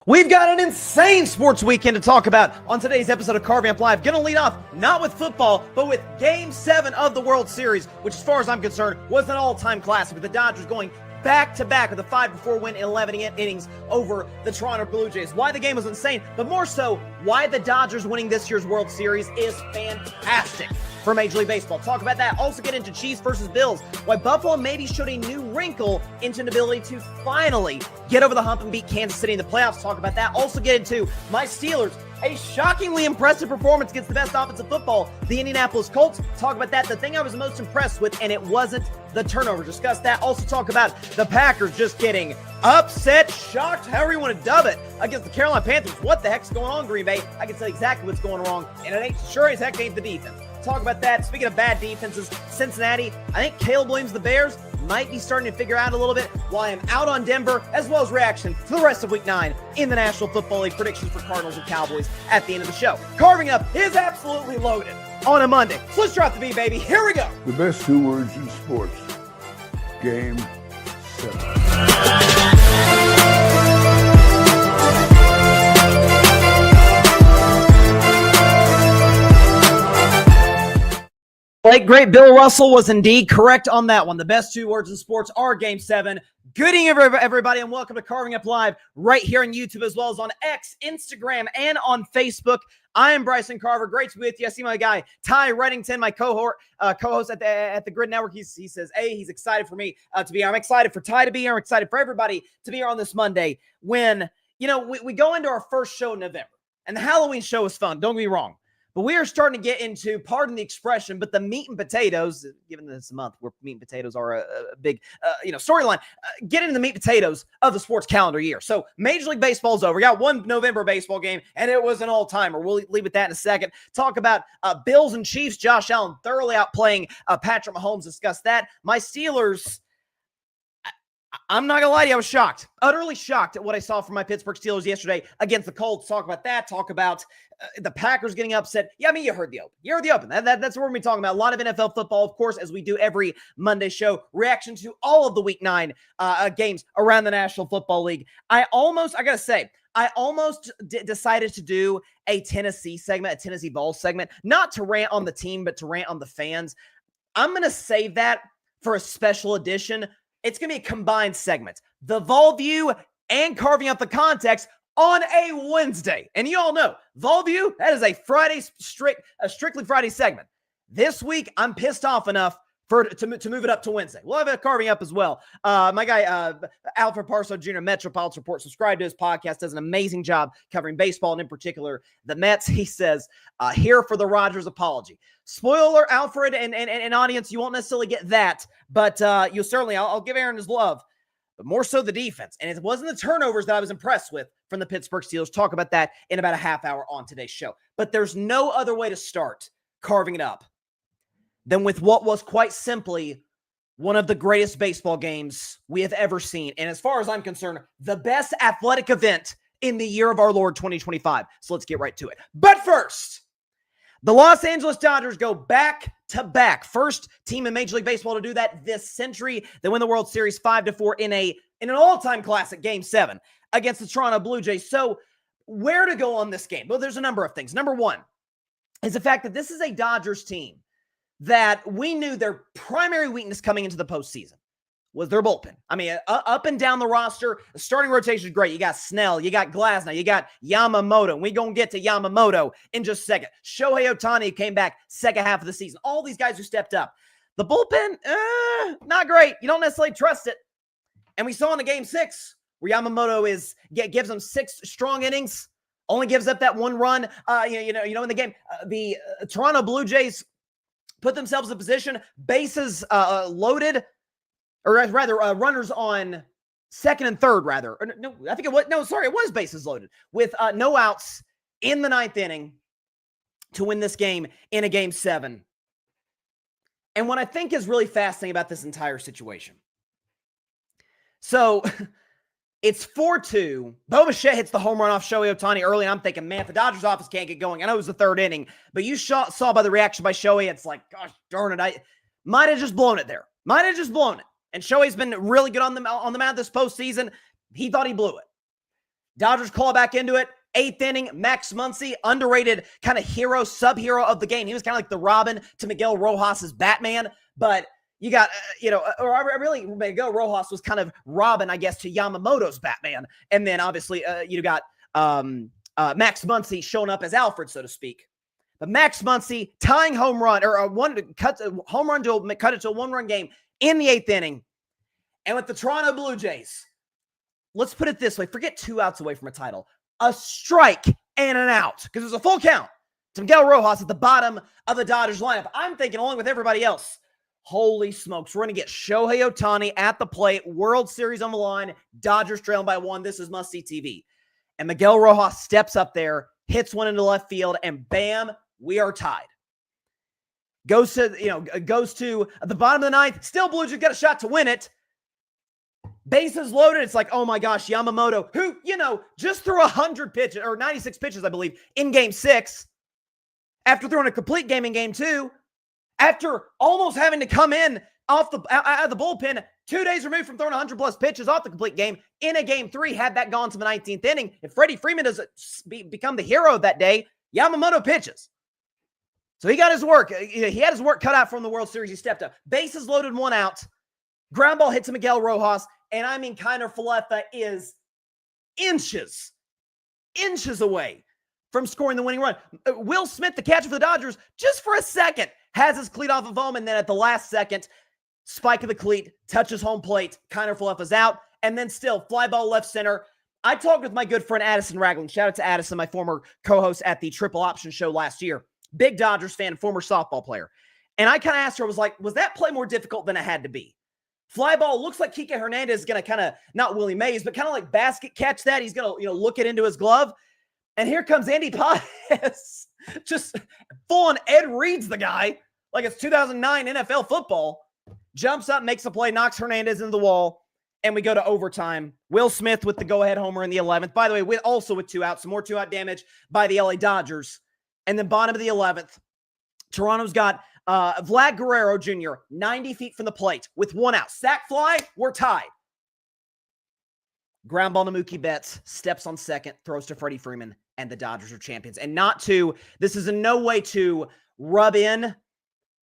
We've got an insane sports weekend to talk about on today's episode of Carving Up Live. Gonna lead off not with football, but with Game 7 of the World Series, which as far as I'm concerned was an all-time classic, with the Dodgers going back-to-back with a 5-4 win in 11 innings over the Toronto Blue Jays. Why the game was insane, but more so, why the Dodgers winning this year's World Series is fantastic for Major League Baseball. Talk about that. Also get into Chiefs versus Bills, why Buffalo maybe showed a new wrinkle into an ability to finally get over the hump and beat Kansas City in the playoffs. Talk about that. Also get into my Steelers, a shockingly impressive performance against the best offense of football, the Indianapolis Colts. Talk about that. The thing I was most impressed with, and it wasn't the turnover. Discuss that. Also talk about the Packers just getting upset, shocked, however you want to dub it, against the Carolina Panthers. What the heck's going on, Green Bay? I can tell you exactly what's going wrong, and it ain't sure as heck ain't the defense. Talk about that. Speaking of bad defenses, Cincinnati, I think Caleb Williams, the Bears, might be starting to figure out a little bit why I'm out on Denver, as well as reaction to the rest of Week 9 in the National Football League, predictions for Cardinals and Cowboys at the end of the show. Carving Up is absolutely loaded on a Monday. So let's drop the beat, baby. Here we go. The best two words in sports. Game 7. Late great Bill Russell was indeed correct on that one. The best two words in sports are Game 7. Good evening, everybody, and welcome to Carving Up Live right here on YouTube, as well as on X, Instagram, and on Facebook. I am Bryson Carver. Great to be with you. I see my guy, Ty Reddington, my co-host at the Grid Network. He says, hey, he's excited for me to be here. I'm excited for Ty to be here. I'm excited for everybody to be here on this Monday when, we go into our first show in November. And the Halloween show is fun. Don't get me wrong. But we are starting to get into, pardon the expression, but the meat and potatoes, given this month where meat and potatoes are a big, storyline, get into the meat and potatoes of the sports calendar year. So Major League Baseball is over. We got one November baseball game, and it was an all-timer. We'll leave with that in a second. Talk about Bills and Chiefs. Josh Allen thoroughly outplaying Patrick Mahomes. Discuss that. My Steelers, I'm not going to lie to you, I was shocked. Utterly shocked at what I saw from my Pittsburgh Steelers yesterday against the Colts. Talk about that. Talk about the Packers getting upset. Yeah, I mean, you heard the open. That's what we're going to be talking about. A lot of NFL football, of course, as we do every Monday show. Reaction to all of the Week 9 games around the National Football League. I almost decided to do a Tennessee segment, a Tennessee Ball segment, not to rant on the team, but to rant on the fans. I'm going to save that for a special edition. It's going to be a combined segment. The Vol View and Carving Up the Context on a Wednesday. And you all know, Vol View, that is a Friday, strictly Friday segment. This week, I'm pissed off enough to move it up to Wednesday. We'll have a Carving Up as well. My guy, Alfred Parso Jr., Metropolitan Report, subscribe to his podcast, does an amazing job covering baseball, and in particular, the Mets. He says, here for the Rodgers apology. Spoiler, Alfred and audience, you won't necessarily get that, but you'll certainly, I'll give Aaron his love, but more so the defense. And it wasn't the turnovers that I was impressed with from the Pittsburgh Steelers. Talk about that in about a half hour on today's show. But there's no other way to start Carving It Up than with what was quite simply one of the greatest baseball games we have ever seen. And as far as I'm concerned, the best athletic event in the year of our Lord 2025. So let's get right to it. But first, the Los Angeles Dodgers go back-to-back. First team in Major League Baseball to do that this century. They win the World Series 5-4 in an all-time classic, Game 7, against the Toronto Blue Jays. So where to go on this game? Well, there's a number of things. Number one is the fact that this is a Dodgers team that we knew their primary weakness coming into the postseason was their bullpen. I mean, up and down the roster, the starting rotation is great. You got Snell, you got Glasnow, you got Yamamoto. And we're going to get to Yamamoto in just a second. Shohei Ohtani came back second half of the season. All these guys who stepped up. The bullpen, not great. You don't necessarily trust it. And we saw in the Game 6 where Yamamoto gives them 6 strong innings, only gives up that one run. In the game, the Toronto Blue Jays put themselves in a position, bases loaded, or rather, runners on second and third, rather. It was bases loaded with no outs in the 9th inning to win this game in a Game 7. And what I think is really fascinating about this entire situation. So it's 4-2. Bo Bichette hits the home run off Shohei Ohtani early, and I'm thinking, man, if the Dodgers office can't get going. I know it was the 3rd inning, but you saw by the reaction by Shohei, it's like, gosh darn it, I might have just blown it there. And Shohei's been really good on the mound this postseason. He thought he blew it. Dodgers call back into it. 8th inning, Max Muncy, underrated kind of hero, sub-hero of the game. He was kind of like the Robin to Miguel Rojas's Batman, but you got, really Miguel Rojas was kind of Robin, I guess, to Yamamoto's Batman. And then obviously you got Max Muncy showing up as Alfred, so to speak. But Max Muncy tying home run, or home run to cut it to a 1-run game in the 8th inning. And with the Toronto Blue Jays, let's put it this way, forget 2 outs away from a title. A strike and an out, because it was a full count to Miguel Rojas at the bottom of the Dodgers lineup. I'm thinking, along with everybody else, holy smokes, we're going to get Shohei Ohtani at the plate, World Series on the line, Dodgers trailing by 1. This is must-see TV. And Miguel Rojas steps up there, hits one into left field, and bam, we are tied. Goes to the bottom of the 9th. Still Blue Jays got a shot to win it. Bases loaded. It's like, oh my gosh, Yamamoto, who, just threw 100 pitches, or 96 pitches, I believe, in game 6, after throwing a complete game in game 2, after almost having to come in out of the bullpen 2 days removed from throwing 100-plus pitches off the complete game in a game 3, had that gone to the 19th inning. If Freddie Freeman doesn't become the hero of that day, Yamamoto pitches. So he got his work. He had his work cut out from the World Series. He stepped up. Bases loaded, 1 out. Ground ball hit to Miguel Rojas. And I mean, Kiner Falefa is inches away from scoring the winning run. Will Smith, the catcher for the Dodgers, just for a second, has his cleat off of home. And then at the last second, spike of the cleat, touches home plate. Kiner Falefa's out. And then still, fly ball left center. I talked with my good friend Addison Ragland. Shout out to Addison, my former co-host at the Triple Option Show last year. Big Dodgers fan, former softball player. And I kind of asked her, I was like, was that play more difficult than it had to be? Fly ball looks like Kike Hernandez is going to kind of, not Willie Mays, but kind of like basket catch that. He's going to, look it into his glove. And here comes Andy Paez. Just full on Ed Reed's the guy. Like it's 2009 NFL football. Jumps up, makes a play, knocks Hernandez into the wall. And we go to overtime. Will Smith with the go-ahead homer in the 11th. By the way, also with 2 outs. Some more 2-out damage by the LA Dodgers. And then bottom of the 11th, Toronto's got Vlad Guerrero Jr., 90 feet from the plate with 1 out. Sack fly, we're tied. Ground ball to Mookie Betts, steps on second, throws to Freddie Freeman, and the Dodgers are champions. And this is in no way to rub in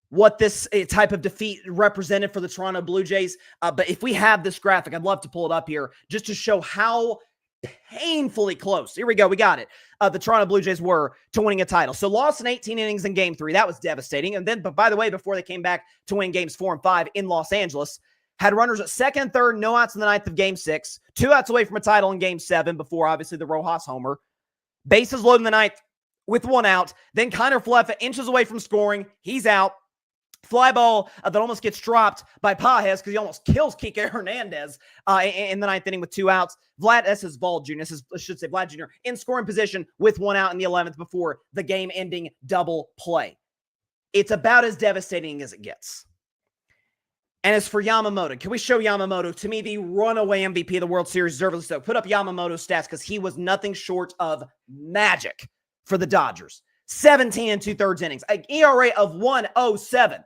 what this type of defeat represented for the Toronto Blue Jays. But if we have this graphic, I'd love to pull it up here just to show how painfully close. Here we go. We got it. The Toronto Blue Jays were to winning a title. So lost in 18 innings in game 3. That was devastating. And then, but by the way, before they came back to win games 4 and 5 in Los Angeles, had runners at second and third, no outs in the 9th of game 6, 2 outs away from a title in game 7 before obviously the Rojas homer. Bases loaded in the 9th with 1 out. Then Kiner Falefa inches away from scoring. He's out. Fly ball that almost gets dropped by Paez because he almost kills Kike Hernandez in the 9th inning with 2 outs. Vlad Jr. in scoring position with 1 out in the 11th before the game-ending double play. It's about as devastating as it gets. And as for Yamamoto, can we show Yamamoto, to me, the runaway MVP of the World Series, deservedly so. Put up Yamamoto's stats because he was nothing short of magic for the Dodgers. 17 2/3 innings, an ERA of 1.07.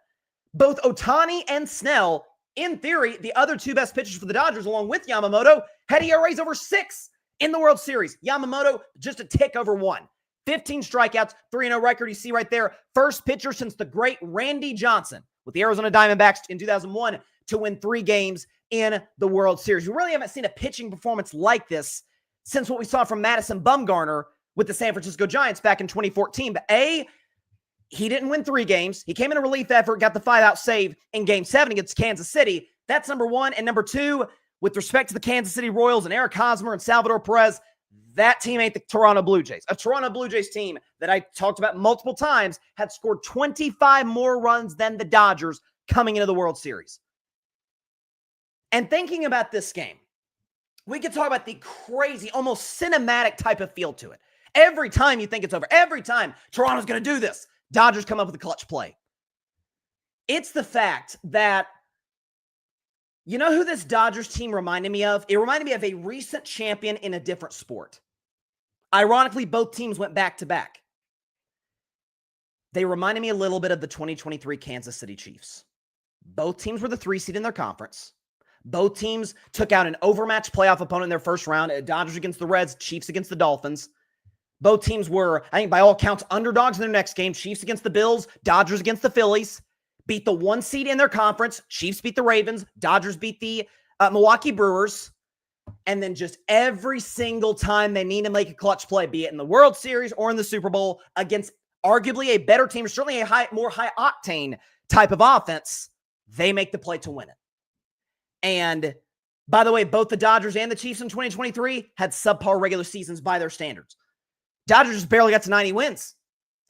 Both Ohtani and Snell, in theory, the other 2 best pitchers for the Dodgers, along with Yamamoto, had ERAs over 6 in the World Series. Yamamoto, just a tick over 1. 15 strikeouts, 3-0 record you see right there. First pitcher since the great Randy Johnson with the Arizona Diamondbacks in 2001 to win 3 games in the World Series. We really haven't seen a pitching performance like this since what we saw from Madison Bumgarner with the San Francisco Giants back in 2014. But he didn't win 3 games. He came in a relief effort, got the 5-out save in Game 7 against Kansas City. That's number 1. And number 2, with respect to the Kansas City Royals and Eric Hosmer and Salvador Perez, that team ain't the Toronto Blue Jays. A Toronto Blue Jays team that I talked about multiple times had scored 25 more runs than the Dodgers coming into the World Series. And thinking about this game, we could talk about the crazy, almost cinematic type of feel to it. Every time you think it's over, every time Toronto's going to do this, Dodgers come up with a clutch play. It's the fact that, you know who this Dodgers team reminded me of? It reminded me of a recent champion in a different sport. Ironically, both teams went back-to-back. They reminded me a little bit of the 2023 Kansas City Chiefs. Both teams were the 3 seed in their conference. Both teams took out an overmatched playoff opponent in their first round. Dodgers against the Reds, Chiefs against the Dolphins. Both teams were, I think by all accounts, underdogs in their next game. Chiefs against the Bills, Dodgers against the Phillies. Beat the 1 seed in their conference. Chiefs beat the Ravens. Dodgers beat the Milwaukee Brewers. And then just every single time they need to make a clutch play, be it in the World Series or in the Super Bowl, against arguably a better team, or certainly a more high-octane type of offense, they make the play to win it. And by the way, both the Dodgers and the Chiefs in 2023 had subpar regular seasons by their standards. Dodgers just barely got to 90 wins.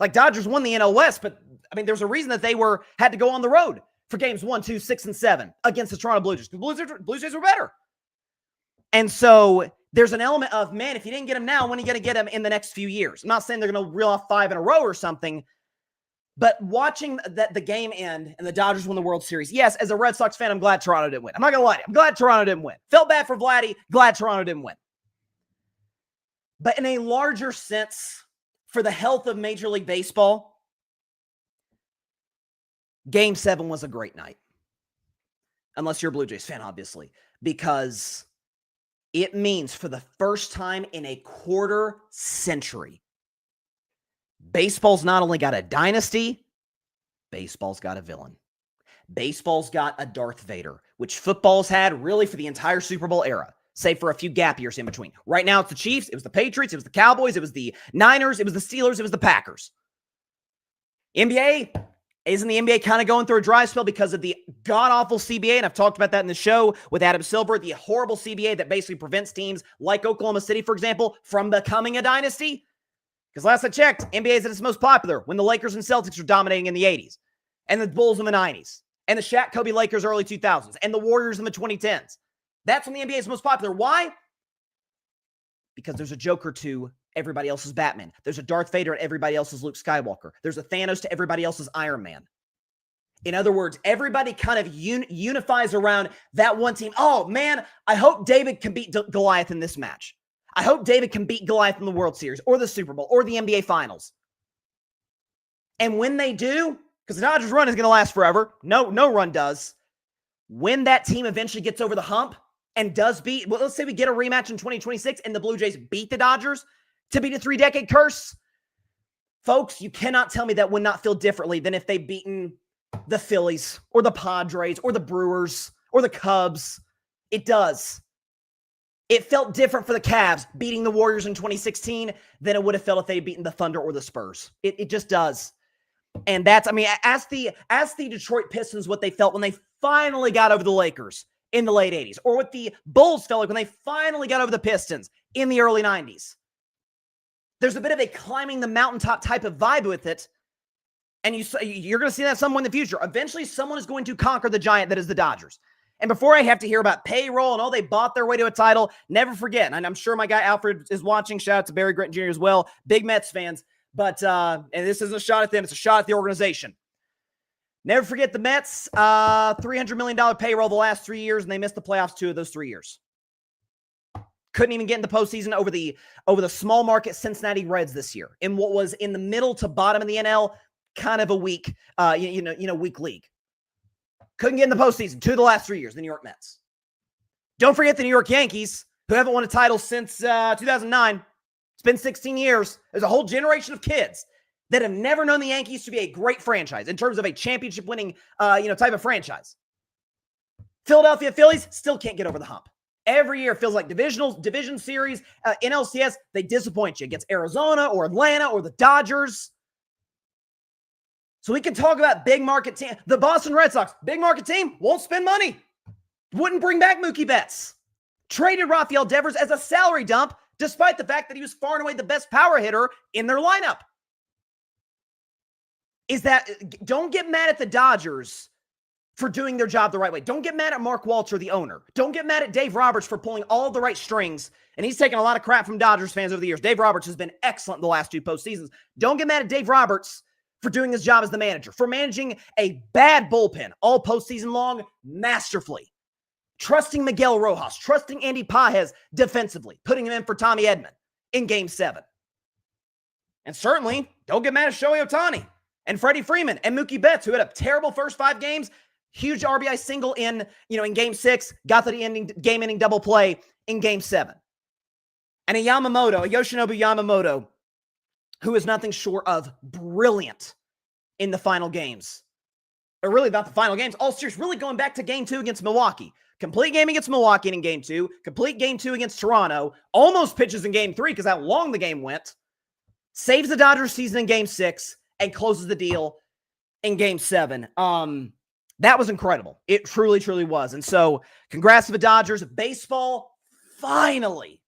Like, Dodgers won the NL West, but I mean, there's a reason that they had to go on the road for games 1, 2, 6, and 7 against the Toronto Blue Jays. The Blue Jays were better. And so there's an element of, man, if you didn't get them now, when are you going to get them in the next few years? I'm not saying they're going to reel off 5 in a row or something, but watching the game end and the Dodgers win the World Series, yes, as a Red Sox fan, I'm glad Toronto didn't win. I'm not going to lie to you. I'm glad Toronto didn't win. Felt bad for Vladdy. Glad Toronto didn't win. But in a larger sense, for the health of Major League Baseball, Game 7 was a great night. Unless you're a Blue Jays fan, obviously. Because it means for the first time in a quarter century, baseball's not only got a dynasty, baseball's got a villain. Baseball's got a Darth Vader, which football's had really for the entire Super Bowl era, save for a few gap years in between. Right now, it's the Chiefs, it was the Patriots, it was the Cowboys, it was the Niners, it was the Steelers, it was the Packers. NBA, isn't the NBA kind of going through a dry spell because of the god-awful CBA? And I've talked about that in the show with Adam Silver, the horrible CBA that basically prevents teams like Oklahoma City, for example, from becoming a dynasty. Because last I checked, NBA is at its most popular when the Lakers and Celtics were dominating in the 80s, and the Bulls in the 90s, and the Shaq Kobe Lakers early 2000s, and the Warriors in the 2010s. That's when the NBA is most popular. Why? Because there's a Joker to everybody else's Batman. There's a Darth Vader at everybody else's Luke Skywalker. There's a Thanos to everybody else's Iron Man. In other words, everybody kind of unifies around that one team. Oh, man, I hope David can beat Goliath in this match. I hope David can beat Goliath in the World Series or the Super Bowl or the NBA Finals. And when they do, because the Dodgers run is going to last forever. No run does. When that team eventually gets over the hump and does beat, well, let's say we get a rematch in 2026 and the Blue Jays beat the Dodgers to beat a 3-decade curse. Folks, you cannot tell me that would not feel differently than if they'd beaten the Phillies or the Padres or the Brewers or the Cubs. It does. It felt different for the Cavs beating the Warriors in 2016 than it would have felt if they'd beaten the Thunder or the Spurs. It just does. And that's, I mean, ask the Detroit Pistons what they felt when they finally got over the Lakers in the late 80s, or what the Bulls felt like when they finally got over the Pistons in the early 90s. There's a bit of a climbing the mountaintop type of vibe with it, and you're going to see that somewhere in the future. Eventually, someone is going to conquer the giant that is the Dodgers. And before I have to hear about payroll and, oh, they bought their way to a title, never forget, and I'm sure my guy Alfred is watching, shout out to Barry Gritton Jr. as well, big Mets fans, but, and this isn't a shot at them, it's a shot at the organization. Never forget the Mets, $300 million payroll the last 3 years, and they missed the playoffs 2 of those 3 years. Couldn't even get in the postseason over the small market Cincinnati Reds this year in what was in the middle to bottom of the NL, kind of a weak, weak league. Couldn't get in the postseason 2 of the last 3 years, the New York Mets. Don't forget the New York Yankees, who haven't won a title since 2009. It's been 16 years. There's a whole generation of kids that have never known the Yankees to be a great franchise in terms of a championship-winning, type of franchise. Philadelphia Phillies still can't get over the hump. Every year it feels like division series, NLCS, they disappoint you against Arizona or Atlanta or the Dodgers. So we can talk about big market team. The Boston Red Sox, big market team, won't spend money. Wouldn't bring back Mookie Betts. Traded Rafael Devers as a salary dump, despite the fact that he was far and away the best power hitter in their lineup. Don't get mad at the Dodgers for doing their job the right way. Don't get mad at Mark Walter, the owner. Don't get mad at Dave Roberts for pulling all the right strings. And he's taken a lot of crap from Dodgers fans over the years. Dave Roberts has been excellent the last 2 postseasons. Don't get mad at Dave Roberts for doing his job as the manager, for managing a bad bullpen all postseason long masterfully. Trusting Miguel Rojas, trusting Andy Pages defensively, putting him in for Tommy Edman in Game 7. And certainly, don't get mad at Shohei Ohtani and Freddie Freeman and Mookie Betts, who had a terrible first 5 games, Huge RBI single in game 6, got the game-ending double play in game 7. And a Yoshinobu Yamamoto, who is nothing short of brilliant in the final games. Or really not the final games, all series, really going back to game 2 against Milwaukee. Complete game against Milwaukee in game 2, complete game 2 against Toronto, almost pitches in game 3 because how long the game went, saves the Dodgers season in game 6, and closes the deal in game 7. That was incredible. It truly, truly was. And so, congrats to the Dodgers. Baseball, finally,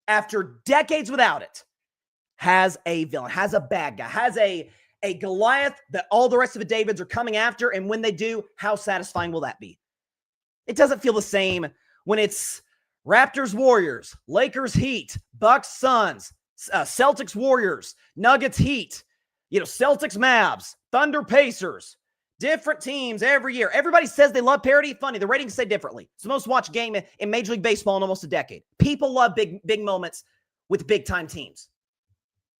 after decades without it, has a villain, has a bad guy, has a Goliath that all the rest of the Davids are coming after. And when they do, how satisfying will that be? It doesn't feel the same when it's Raptors Warriors, Lakers Heat, Bucks Suns, Celtics Warriors, Nuggets Heat, Celtics Mavs, Thunder Pacers, different teams every year. Everybody says they love parity. Funny, the ratings say differently. It's the most watched game in Major League Baseball in almost a decade. People love big moments with big-time teams,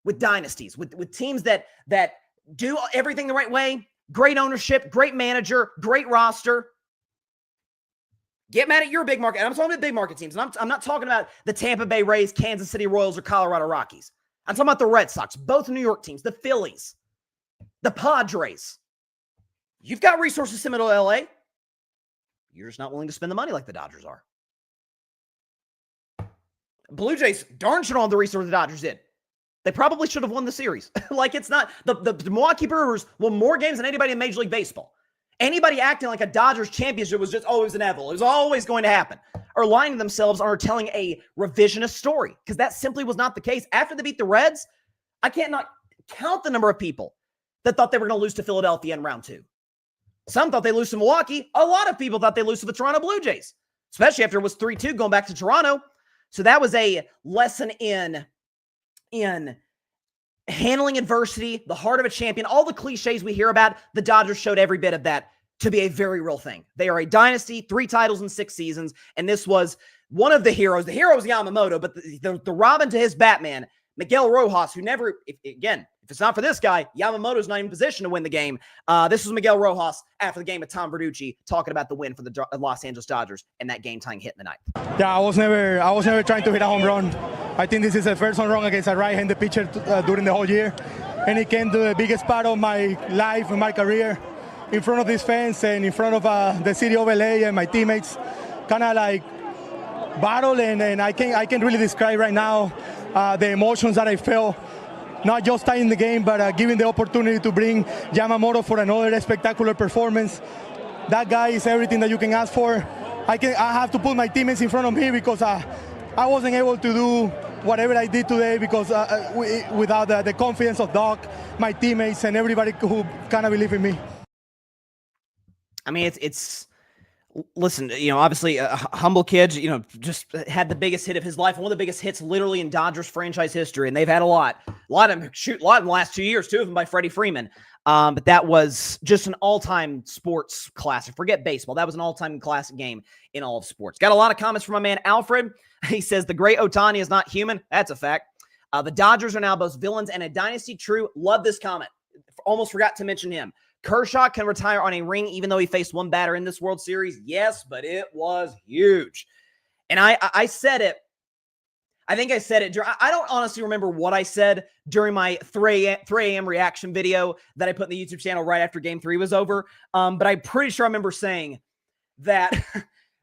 with dynasties, with teams that do everything the right way, great ownership, great manager, great roster. Get mad at your big market. And I'm talking about big market teams. And I'm not talking about the Tampa Bay Rays, Kansas City Royals, or Colorado Rockies. I'm talking about the Red Sox, both New York teams, the Phillies, the Padres. You've got resources similar to LA. You're just not willing to spend the money like the Dodgers are. Blue Jays darn sure don't have the resources the Dodgers did. They probably should have won the series. It's not the Milwaukee Brewers won more games than anybody in Major League Baseball. Anybody acting like a Dodgers championship was just always inevitable. It was always going to happen. Or lying to themselves or telling a revisionist story, because that simply was not the case. After they beat the Reds, I can't not count the number of people that thought they were going to lose to Philadelphia in round 2. Some thought they lose to Milwaukee. A lot of people thought they lose to the Toronto Blue Jays, especially after it was 3-2 going back to Toronto. So that was a lesson in handling adversity, the heart of a champion, all the cliches we hear about. The Dodgers showed every bit of that to be a very real thing. They are a dynasty, 3 titles in 6 seasons, and this was one of the heroes. The hero is Yamamoto, but the Robin to his Batman, Miguel Rojas, who never, if it's not for this guy, Yamamoto's not even in position to win the game. This was Miguel Rojas after the game with Tom Verducci talking about the win for the Los Angeles Dodgers and that game-tying hit in the 9th. Yeah, I was never trying to hit a home run. I think this is the first home run against a right-handed pitcher during the whole year, and it came to the biggest part of my life and my career, in front of these fans and in front of the city of LA and my teammates. Kind of like battle, and I can really describe right now the emotions that I felt. Not just tying the game, but given the opportunity to bring Yamamoto for another spectacular performance. That guy is everything that you can ask for. I have to put my teammates in front of me because I wasn't able to do whatever I did today because without the confidence of Doc, my teammates, and everybody who kind of believe in me. I mean, it's listen, obviously a humble kid, just had the biggest hit of his life, one of the biggest hits literally in Dodgers franchise history, and they've had a lot of them in the last 2 years, 2 of them by Freddie Freeman. But that was just an all-time sports classic. Forget baseball. That was an all-time classic game in all of sports. Got a lot of comments from my man Alfred. He says, the great Ohtani is not human. That's a fact. The Dodgers are now both villains and a dynasty. True. Love this comment. Almost forgot to mention him. Kershaw can retire on a ring even though he faced one batter in this World Series. Yes, but it was huge. And I said it. I think I said it. I don't honestly remember what I said during my 3 a.m. reaction video that I put in the YouTube channel right after Game 3 was over. But I'm pretty sure I remember saying that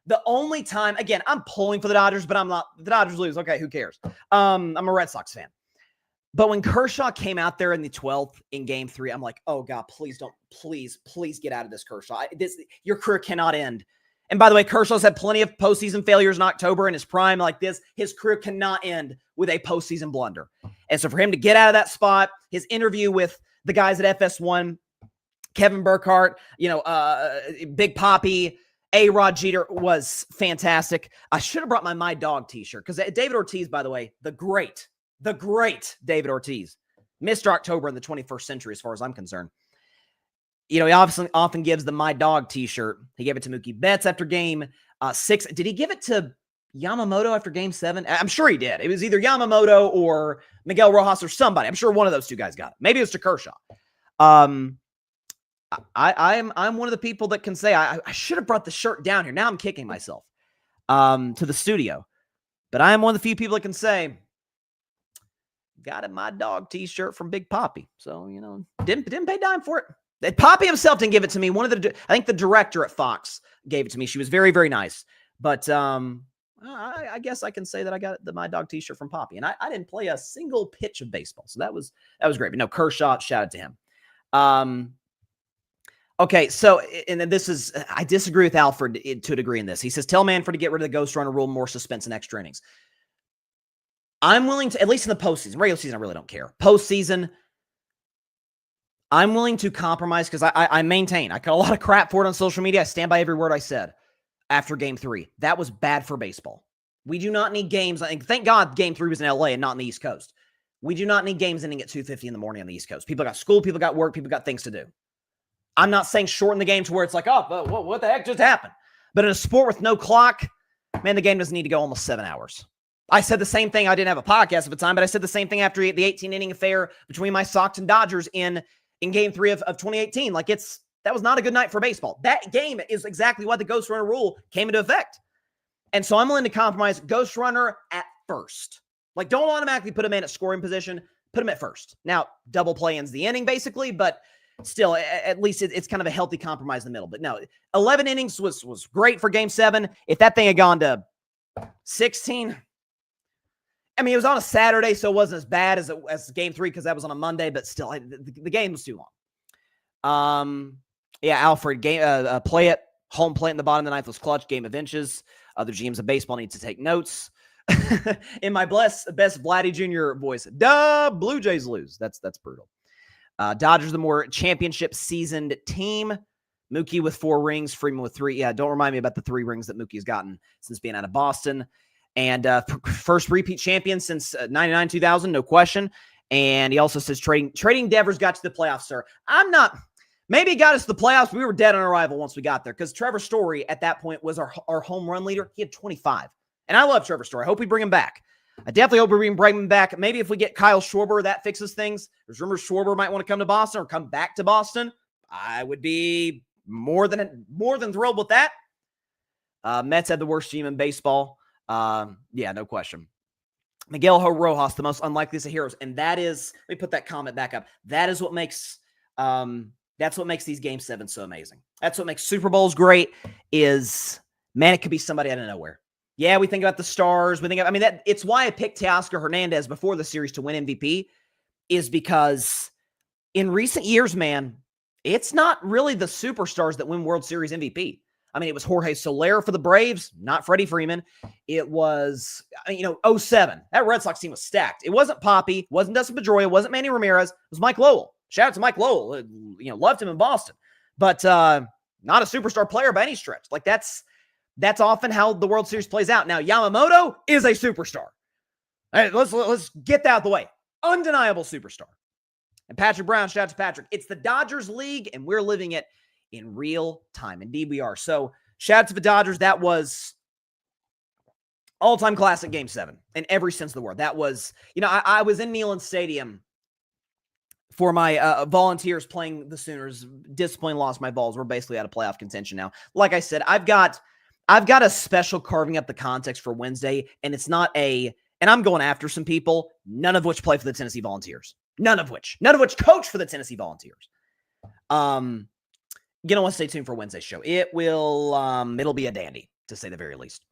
the only time, again, I'm pulling for the Dodgers, but I'm not. The Dodgers lose. Okay, who cares? I'm a Red Sox fan. But when Kershaw came out there in the 12th in Game 3, I'm like, oh, God, please don't. Please get out of this, Kershaw. Your career cannot end. And by the way, Kershaw's had plenty of postseason failures in October in his prime like this. His career cannot end with a postseason blunder. And so for him to get out of that spot, his interview with the guys at FS1, Kevin Burkhardt, Big Papi, A-Rod Jeter was fantastic. I should have brought my Dog t-shirt because David Ortiz, by the way, the great David Ortiz, Mr. October in the 21st century as far as I'm concerned. He obviously often gives the My Dog t-shirt. He gave it to Mookie Betts after game 6. Did he give it to Yamamoto after game 7? I'm sure he did. It was either Yamamoto or Miguel Rojas or somebody. I'm sure one of those two guys got it. Maybe it was to Kershaw. I'm one of the people that can say I should have brought the shirt down here. Now I'm kicking myself to the studio. But I am one of the few people that can say, got a My Dog t-shirt from Big Papi. So, didn't pay dime for it. Papi himself didn't give it to me. I think the director at Fox gave it to me. She was very, very nice. But I guess I can say that I got the My Dog t-shirt from Papi. And I didn't play a single pitch of baseball. So that was great. But no, Kershaw, shout out to him. Okay, so, and then I disagree with Alfred to a degree in this. He says, tell Manfred to get rid of the ghost runner rule, more suspense and extra innings. I'm willing to, at least in the postseason, regular season, I really don't care. Postseason, I'm willing to compromise because I maintain, I got a lot of crap for it on social media. I stand by every word I said after game 3. That was bad for baseball. We do not need games. Thank God game 3 was in LA and not in the East Coast. We do not need games ending at 2:50 in the morning on the East Coast. People got school, people got work, people got things to do. I'm not saying shorten the game to where it's like, oh, what the heck just happened? But in a sport with no clock, man, the game doesn't need to go almost 7 hours. I said the same thing. I didn't have a podcast at the time, but I said the same thing after the 18-inning affair between my Sox and Dodgers in game 3 of 2018. That was not a good night for baseball. That game is exactly why the ghost runner rule came into effect. And so I'm willing to compromise ghost runner at first. Don't automatically put him in at scoring position. Put him at first. Now, double play ends the inning, basically, but still, at least it's kind of a healthy compromise in the middle. But no, 11 innings was great for game 7. If that thing had gone to 16, I mean, it was on a Saturday, so it wasn't as bad as game 3 because that was on a Monday, but still, the game was too long. Yeah, Alfred, play it. Home plate in the bottom of the ninth was clutch. Game of inches. Other GMs of baseball need to take notes. In my best Vladdy Jr. voice, duh, Blue Jays lose. That's brutal. Dodgers, the more championship seasoned team. Mookie with 4 rings, Freeman with 3. Yeah, don't remind me about the 3 rings that Mookie's gotten since being out of Boston. And first repeat champion since 99-2000, no question. And he also says trading Devers got to the playoffs, sir. Maybe it got us to the playoffs. We were dead on arrival once we got there because Trevor Story at that point was our home run leader. He had 25. And I love Trevor Story. I hope we bring him back. I definitely hope we can bring him back. Maybe if we get Kyle Schwarber, that fixes things. There's rumors Schwarber might want to come to Boston or come back to Boston. I would be more than thrilled with that. Mets had the worst team in baseball. Yeah, no question. Miguel Rojas, the most unlikeliest of heroes. And that is, let me put that comment back up. That is what makes, that's what makes these game 7 so amazing. That's what makes Super Bowls great is, man, it could be somebody out of nowhere. Yeah, we think about the stars. It's why I picked Teoscar Hernandez before the series to win MVP is because in recent years, man, it's not really the superstars that win World Series MVP. It was Jorge Soler for the Braves, not Freddie Freeman. It was, 07. That Red Sox team was stacked. It wasn't Papi, wasn't Dustin Pedroia, wasn't Manny Ramirez. It was Mike Lowell. Shout out to Mike Lowell. Loved him in Boston, but not a superstar player by any stretch. That's often how the World Series plays out. Now, Yamamoto is a superstar. All right, let's get that out of the way. Undeniable superstar. And Patrick Brown, shout out to Patrick. It's the Dodgers League, and we're living it in real time. Indeed, we are. So, shout out to the Dodgers. That was all-time classic Game 7 in every sense of the word. That was, I was in Neyland Stadium for my volunteers playing the Sooners. Disappointing lost my balls. We're basically out of playoff contention now. Like I said, I've got a special carving up the context for Wednesday, and it's not and I'm going after some people, none of which play for the Tennessee Volunteers. None of which coach for the Tennessee Volunteers. Gonna want to stay tuned for Wednesday's show. It'll be a dandy, to say the very least.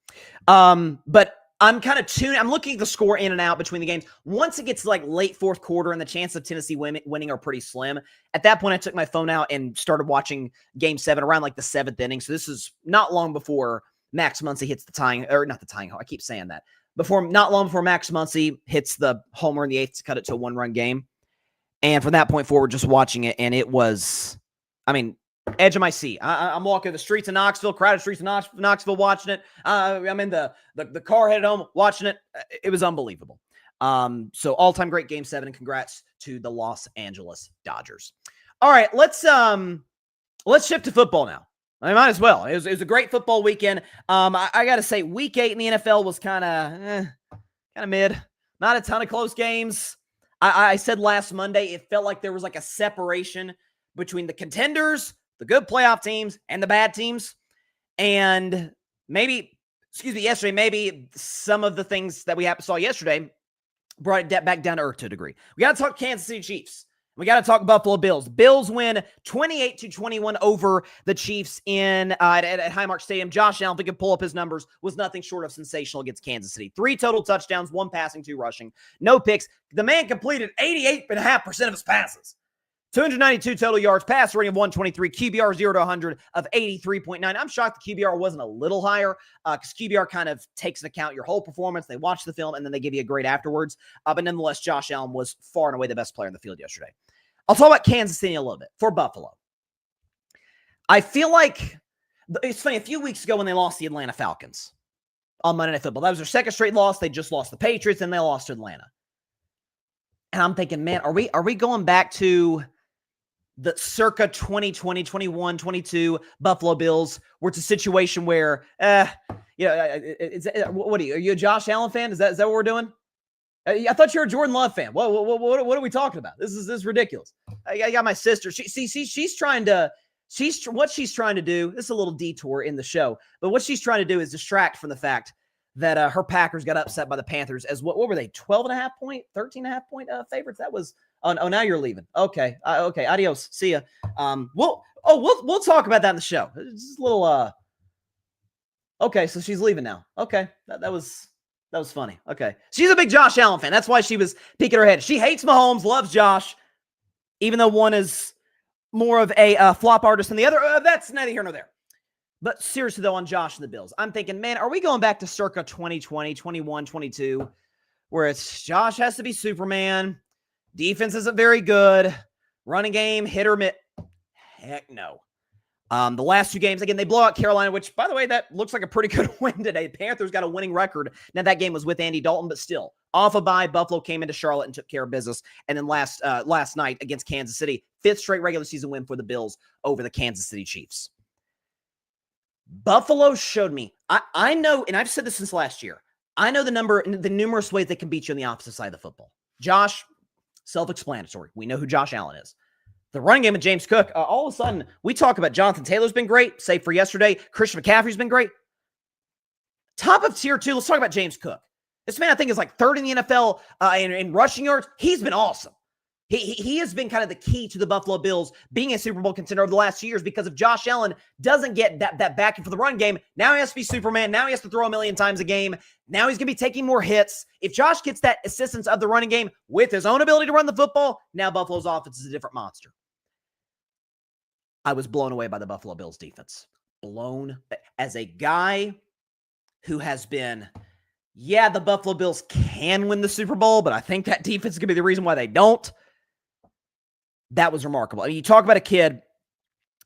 But I'm kind of I'm looking at the score in and out between the games. Once it gets to late fourth quarter and the chance of Tennessee winning are pretty slim. At that point, I took my phone out and started watching Game 7 around the 7th inning. So this is not long before Max Muncy hits the tying, or not the tying. I keep saying that. Not long before Max Muncy hits the homer in the 8th to cut it to a 1-run game. And from that point forward, just watching it, and it was, edge of my seat. I'm walking the streets of Knoxville, crowded streets of Knoxville, watching it. I'm in the car headed home, watching it. It was unbelievable. So all-time great Game 7, and congrats to the Los Angeles Dodgers. All right, let's shift to football now. I might as well. It was a great football weekend. I got to say, Week 8 in the NFL was kind of mid. Not a ton of close games. I said last Monday, it felt like there was a separation between the contenders, the good playoff teams, and the bad teams. And yesterday, maybe some of the things that we saw yesterday brought it back down to earth to a degree. We got to talk Kansas City Chiefs. We got to talk Buffalo Bills. Bills win 28-21 over the Chiefs at Highmark Stadium. Josh Allen, if we could pull up his numbers, was nothing short of sensational against Kansas City. 3 total touchdowns, 1 passing, 2 rushing. No picks. The man completed 88.5% of his passes. 292 total yards, pass rating of 123, QBR 0 to 100 of 83.9. I'm shocked the QBR wasn't a little higher because QBR kind of takes into account your whole performance. They watch the film, and then they give you a grade afterwards. But nonetheless, Josh Allen was far and away the best player in the field yesterday. I'll talk about Kansas City a little bit for Buffalo. I feel like it's funny. A few weeks ago when they lost the Atlanta Falcons on Monday Night Football, that was their second straight loss. They just lost the Patriots, and they lost to Atlanta. And I'm thinking, man, are we going back to the circa 2020, 21, 22 Buffalo Bills, where it's a situation where, what are you a Josh Allen fan? Is that what we're doing? I thought you were a Jordan Love fan. What are we talking about? This is ridiculous. I got my sister. She's trying to do. This is a little detour in the show, but what she's trying to do is distract from the fact that her Packers got upset by the Panthers as what were they? 12.5 point, 13.5 point favorites. That was. Oh, now you're leaving. Okay. Okay. Adios. See ya. We'll talk about that in the show. It's just a little, okay. So she's leaving now. Okay. That was funny. Okay. She's a big Josh Allen fan. That's why she was peeking her head. She hates Mahomes, loves Josh, even though one is more of a flop artist than the other. That's neither here nor there. But seriously though, on Josh and the Bills, I'm thinking, man, are we going back to circa 2020, 21, 22, where it's Josh has to be Superman? Defense isn't very good. Running game, hit or miss. Heck no. The last 2 games, again, they blow out Carolina, which, by the way, that looks like a pretty good win today. Panthers got a winning record. Now, that game was with Andy Dalton, but still. Off a bye, Buffalo came into Charlotte and took care of business. And then last night against Kansas City, 5th straight regular season win for the Bills over the Kansas City Chiefs. Buffalo showed me. I know, and I've said this since last year, I know the numerous ways they can beat you on the opposite side of the football. Josh, self-explanatory. We know who Josh Allen is. The running game of James Cook, all of a sudden, we talk about Jonathan Taylor's been great, save for yesterday. Christian McCaffrey's been great. Top of tier 2, let's talk about James Cook. This man, I think, is like 3rd in the NFL in rushing yards. He's been awesome. He has been kind of the key to the Buffalo Bills being a Super Bowl contender over the last 2 years because if Josh Allen doesn't get that backing for the run game, now he has to be Superman. Now he has to throw a million times a game. Now he's going to be taking more hits. If Josh gets that assistance of the running game with his own ability to run the football, now Buffalo's offense is a different monster. I was blown away by the Buffalo Bills defense. Blown. As a guy who has been, the Buffalo Bills can win the Super Bowl, but I think that defense is going to be the reason why they don't. That was remarkable. I mean, you talk about a kid,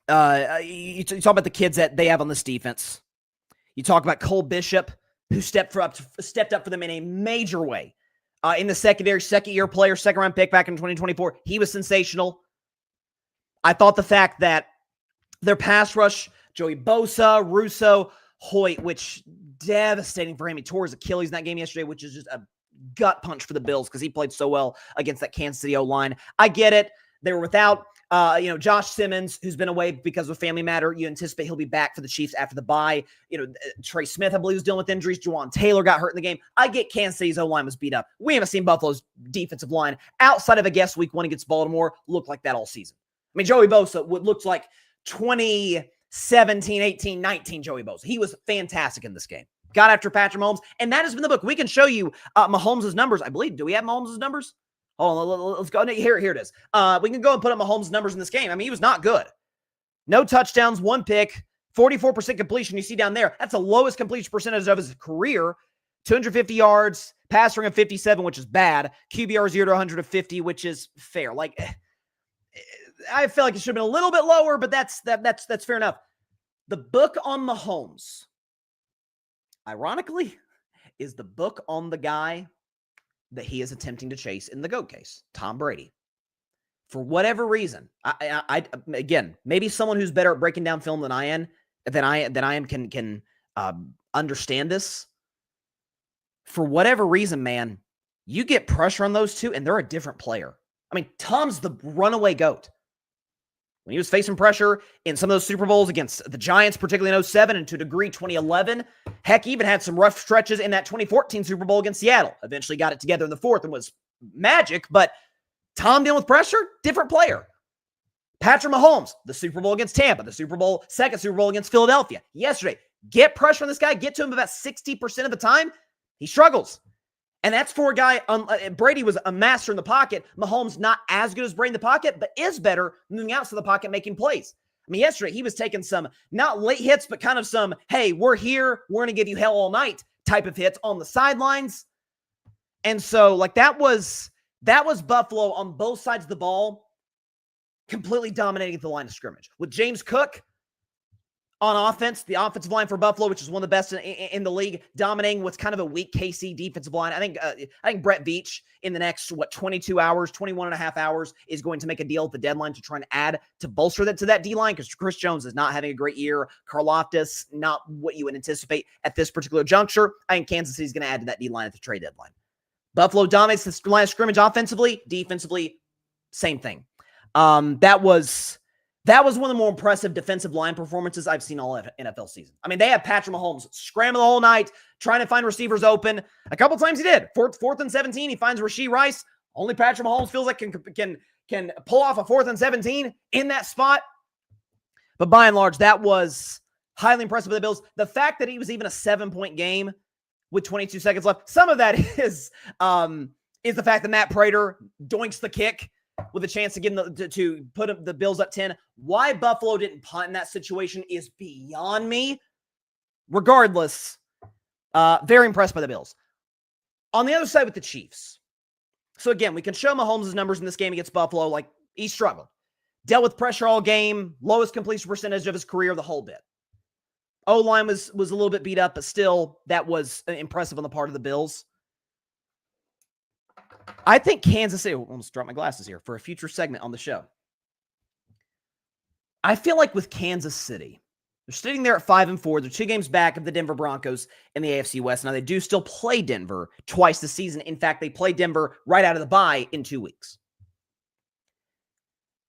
you talk about the kids that they have on this defense. You talk about Cole Bishop, who stepped up for them in a major way. In the secondary, second-year player, second-round pick back in 2024. He was sensational. I thought the fact that their pass rush, Joey Bosa, Russo, Hoyt, which devastating for him. He tore his Achilles in that game yesterday, which is just a gut punch for the Bills because he played so well against that Kansas City O-line. I get it. They were without, Josh Simmons, who's been away because of a family matter. You anticipate he'll be back for the Chiefs after the bye. Trey Smith, I believe, was dealing with injuries. Juwan Taylor got hurt in the game. I get Kansas City's O-line was beat up. We haven't seen Buffalo's defensive line outside of a guess week 1 against Baltimore look like that all season. I mean, Joey Bosa looks like 2017, 18, 19 Joey Bosa. He was fantastic in this game. Got after Patrick Mahomes, and that has been the book. We can show you Mahomes' numbers, I believe. Do we have Mahomes' numbers? Hold on, let's go. Here it is. We can go and put up Mahomes' numbers in this game. I mean, he was not good. No touchdowns, 1 pick, 44% completion. You see down there, that's the lowest completion percentage of his career. 250 yards, pass ring of 57, which is bad. QBR 0 to 150, which is fair. Like, I feel like it should have been a little bit lower, but that's fair enough. The book on Mahomes, ironically, is the book on the guy that he is attempting to chase in the GOAT case, Tom Brady. For whatever reason, I again, maybe someone who's better at breaking down film than I am can understand this. For whatever reason, man, you get pressure on those two, and they're a different player. I mean, Tom's the runaway GOAT. when he was facing pressure in some of those Super Bowls against the Giants, particularly in 2007 and to a degree 2011. Heck, he even had some rough stretches in that 2014 Super Bowl against Seattle. Eventually got it together in the fourth and was magic, but Tom dealing with pressure, different player. Patrick Mahomes, the Super Bowl against Tampa, second Super Bowl against Philadelphia. Yesterday, get pressure on this guy, get to him about 60% of the time, he struggles. And that's for a guy, Brady was a master in the pocket. Mahomes not as good as Brady in the pocket, but is better moving outside the pocket, making plays. I mean, yesterday he was taking some, not late hits, but kind of some, hey, we're here, we're going to give you hell all night type of hits on the sidelines. And so, like, that was Buffalo on both sides of the ball, completely dominating the line of scrimmage. With James Cook on offense, the offensive line for Buffalo, which is one of the best in the league, dominating what's kind of a weak KC defensive line. I think Brett Veach in the next, 21 and a half hours is going to make a deal at the deadline to try and add to bolster that to that D-line, because Chris Jones is not having a great year. Karlaftis, not what you would anticipate at this particular juncture. I think Kansas City is going to add to that D-line at the trade deadline. Buffalo dominates the line of scrimmage offensively, defensively, same thing. That was one of the more impressive defensive line performances I've seen all NFL season. I mean, they had Patrick Mahomes scrambling the whole night, trying to find receivers open. A couple times he did. Fourth and 17, he finds Rashee Rice. Only Patrick Mahomes feels like can pull off a 4th and 17 in that spot. But by and large, that was highly impressive with the Bills. The fact that he was even a 7-point game with 22 seconds left, some of that is the fact that Matt Prater doinks the kick with a chance to give them to put the Bills up 10. Why Buffalo didn't punt in that situation is beyond me. Regardless, very impressed by the Bills. On the other side with the Chiefs. So again, we can show Mahomes' numbers in this game against Buffalo. Like, he struggled. Dealt with pressure all game. Lowest completion percentage of his career, the whole bit. O-line was a little bit beat up, but still, that was impressive on the part of the Bills. I think Kansas City, almost dropped my glasses here, for a future segment on the show. I feel like with Kansas City, they're sitting there at 5-4. They're 2 games back of the Denver Broncos in the AFC West. Now, they do still play Denver twice this season. In fact, they play Denver right out of the bye in 2 weeks.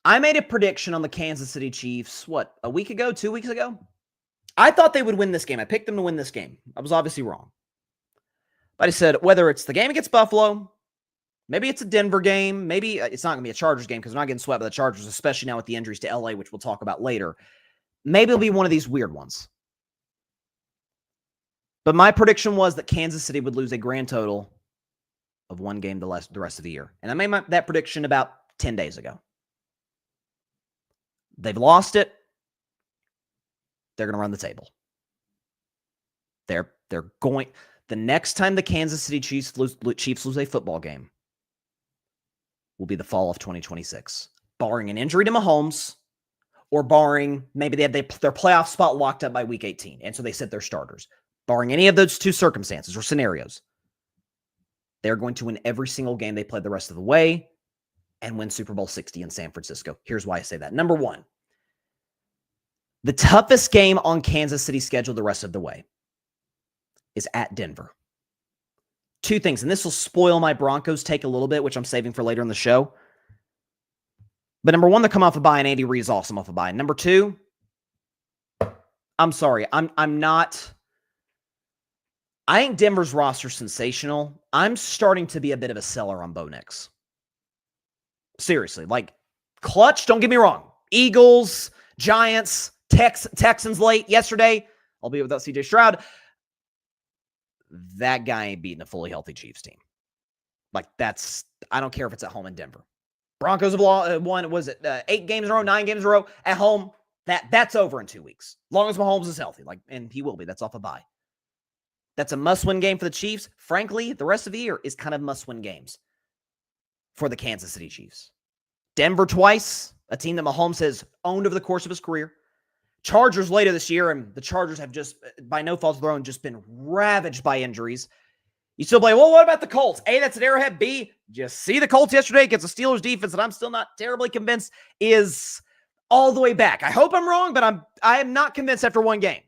I made a prediction on the Kansas City Chiefs, a week ago, 2 weeks ago? I thought they would win this game. I picked them to win this game. I was obviously wrong. But I said, whether it's the game against Buffalo, maybe it's a Denver game. Maybe it's not going to be a Chargers game because they're not getting swept by the Chargers, especially now with the injuries to LA, which we'll talk about later. Maybe it'll be one of these weird ones. But my prediction was that Kansas City would lose a grand total of 1 game the rest of the year. And I made that prediction about 10 days ago. They've lost it. They're going to run the table. They're going. The next time the Kansas City Chiefs lose a football game will be the fall of 2026, barring an injury to Mahomes, or barring maybe they have their playoff spot locked up by week 18, and so they sit their starters. Barring any of those 2 circumstances or scenarios, they're going to win every single game they play the rest of the way and win Super Bowl 60 in San Francisco. Here's why I say that. Number 1, the toughest game on Kansas City's schedule the rest of the way is at Denver. 2 things, and this will spoil my Broncos take a little bit, which I'm saving for later in the show. But number 1, they're coming off a bye, and Andy Reid is awesome off a bye. Number 2, I'm sorry, I'm not. I think Denver's roster sensational. I'm starting to be a bit of a seller on Bo Nix. Seriously, like, clutch, don't get me wrong. Eagles, Giants, Texans late yesterday, albeit without CJ Stroud. That guy ain't beating a fully healthy Chiefs team. Like, I don't care if it's at home in Denver. Broncos have won, was it 8 games in a row, 9 games in a row at home? That's over in 2 weeks. As long as Mahomes is healthy, and he will be. That's off a bye. That's a must-win game for the Chiefs. Frankly, the rest of the year is kind of must-win games for the Kansas City Chiefs. Denver twice, a team that Mahomes has owned over the course of his career. Chargers later this year, and the Chargers have just, by no fault of their own, just been ravaged by injuries. You still play, well, what about the Colts? A, that's an Arrowhead. B, just see the Colts yesterday against the Steelers defense that I'm still not terribly convinced is all the way back. I hope I'm wrong, but I am not convinced after 1 game.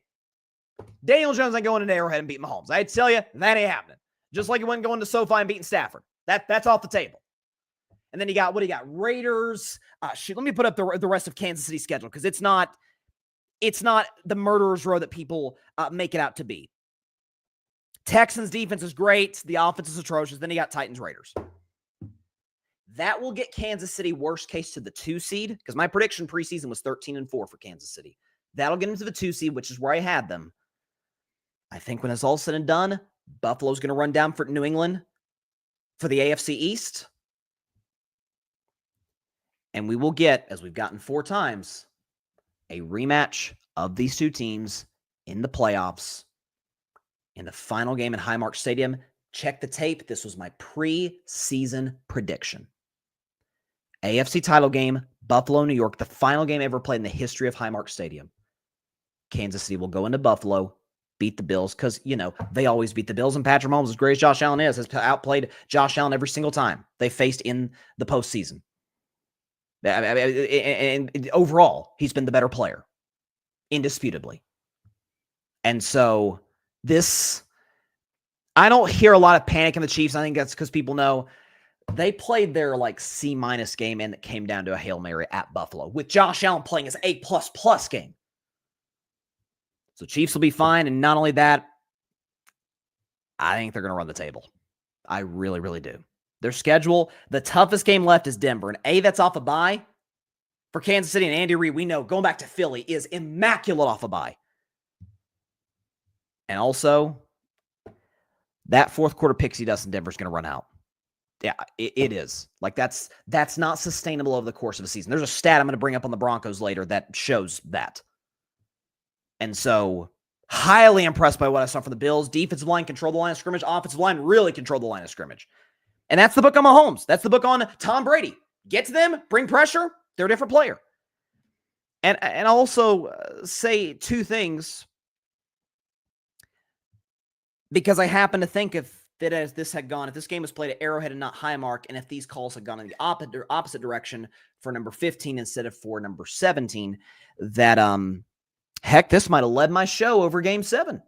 Daniel Jones ain't going into Arrowhead and beating Mahomes. I tell you, that ain't happening. Just like he wasn't going to SoFi and beating Stafford. That's off the table. And then you got, what do you got? Raiders. Let me put up the rest of Kansas City's schedule because it's not the murderer's row that people make it out to be. Texans defense is great. The offense is atrocious. Then you got Titans, Raiders. That will get Kansas City worst case to the 2 seed because my prediction preseason was 13-4 for Kansas City. That'll get them to the 2 seed, which is where I had them. I think when it's all said and done, Buffalo's going to run down for New England for the AFC East. And we will get, as we've gotten 4 times, a rematch of these 2 teams in the playoffs in the final game at Highmark Stadium. Check the tape. This was my preseason prediction. AFC title game, Buffalo, New York, the final game ever played in the history of Highmark Stadium. Kansas City will go into Buffalo, beat the Bills, because, they always beat the Bills, and Patrick Mahomes, as great as Josh Allen is, has outplayed Josh Allen every single time they faced in the postseason. And overall, he's been the better player, indisputably. And so I don't hear a lot of panic in the Chiefs. I think that's because people know they played their C- game and it came down to a Hail Mary at Buffalo with Josh Allen playing his A++ game. So Chiefs will be fine. And not only that, I think they're going to run the table. I really, really do. Their schedule, the toughest game left is Denver. And that's off a bye. For Kansas City and Andy Reid, we know going back to Philly is immaculate off a bye. And also, that fourth quarter pixie dust in Denver is going to run out. Yeah, it is. That's not sustainable over the course of a season. There's a stat I'm going to bring up on the Broncos later that shows that. And so, highly impressed by what I saw from the Bills. Defensive line controlled the line of scrimmage. Offensive line really controlled the line of scrimmage. And that's the book on Mahomes. That's the book on Tom Brady. Get to them, bring pressure. They're a different player. And I'll also say 2 things, because I happen to think if this game was played at Arrowhead and not Highmark, and if these calls had gone in the opposite direction for number 15 instead of for number 17, that heck, this might have led my show over Game 7.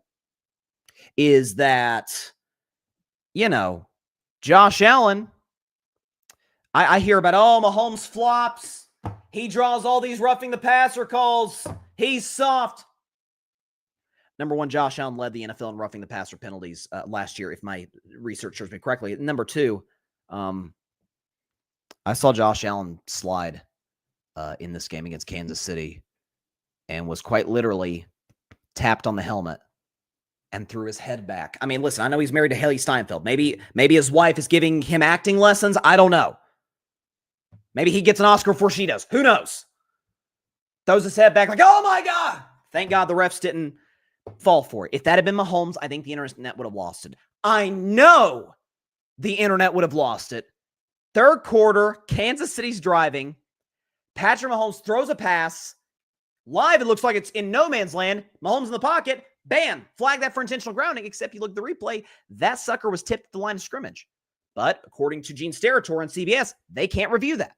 Is that, Josh Allen, I hear about, Mahomes flops. He draws all these roughing the passer calls. He's soft. Number 1, Josh Allen led the NFL in roughing the passer penalties last year, if my research serves me correctly. Number 2, I saw Josh Allen slide in this game against Kansas City and was quite literally tapped on the helmet and threw his head back. I mean, listen, I know he's married to Haley Steinfeld. Maybe his wife is giving him acting lessons. I don't know. Maybe he gets an Oscar before she does. Who knows? Throws his head back like, oh my God. Thank God the refs didn't fall for it. If that had been Mahomes, I think the internet would have lost it. I know the internet would have lost it. Third quarter, Kansas City's driving. Patrick Mahomes throws a pass. Live, it looks like it's in no man's land. Mahomes in the pocket. Bam! Flag that for intentional grounding, except you look at the replay, that sucker was tipped at the line of scrimmage. But according to Gene Steratore on CBS, they can't review that.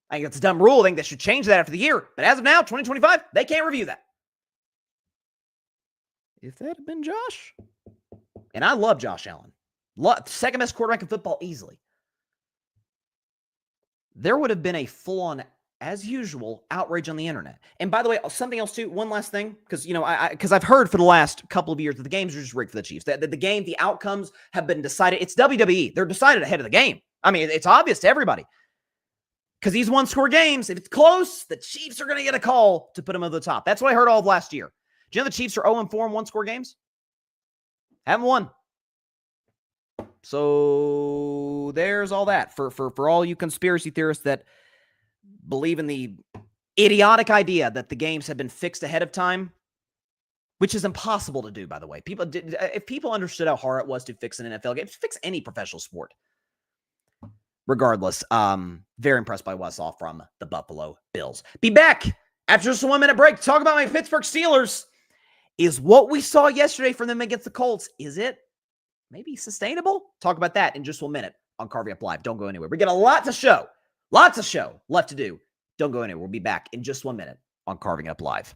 I think that's a dumb rule. I think they should change that after the year. But as of now, 2025, they can't review that. If that had been Josh, and I love Josh Allen, second best quarterback in football easily, there would have been a full-on, as usual, outrage on the internet. And by the way, something else too, one last thing, because I've heard for the last couple of years that the games are just rigged for the Chiefs. That the game, the outcomes have been decided. It's WWE. They're decided ahead of the game. I mean, it's obvious to everybody. Because these one-score games, if it's close, the Chiefs are going to get a call to put them over the top. That's what I heard all of last year. Do you know the Chiefs are 0-4 in one-score games? Haven't won. So there's all that. For all you conspiracy theorists that believe in the idiotic idea that the games have been fixed ahead of time, which is impossible to do, by the way. If people understood how hard it was to fix an NFL game, fix any professional sport. Regardless, very impressed by what I saw from the Buffalo Bills. Be back after just a 1-minute break to talk about my Pittsburgh Steelers. Is what we saw yesterday from them against the Colts, is it maybe sustainable? Talk about that in just 1 minute on Carving Up Live. Don't go anywhere. We got a lot to show. Lots of show left to do. Don't go anywhere. We'll be back in just 1 minute on Carving Up Live.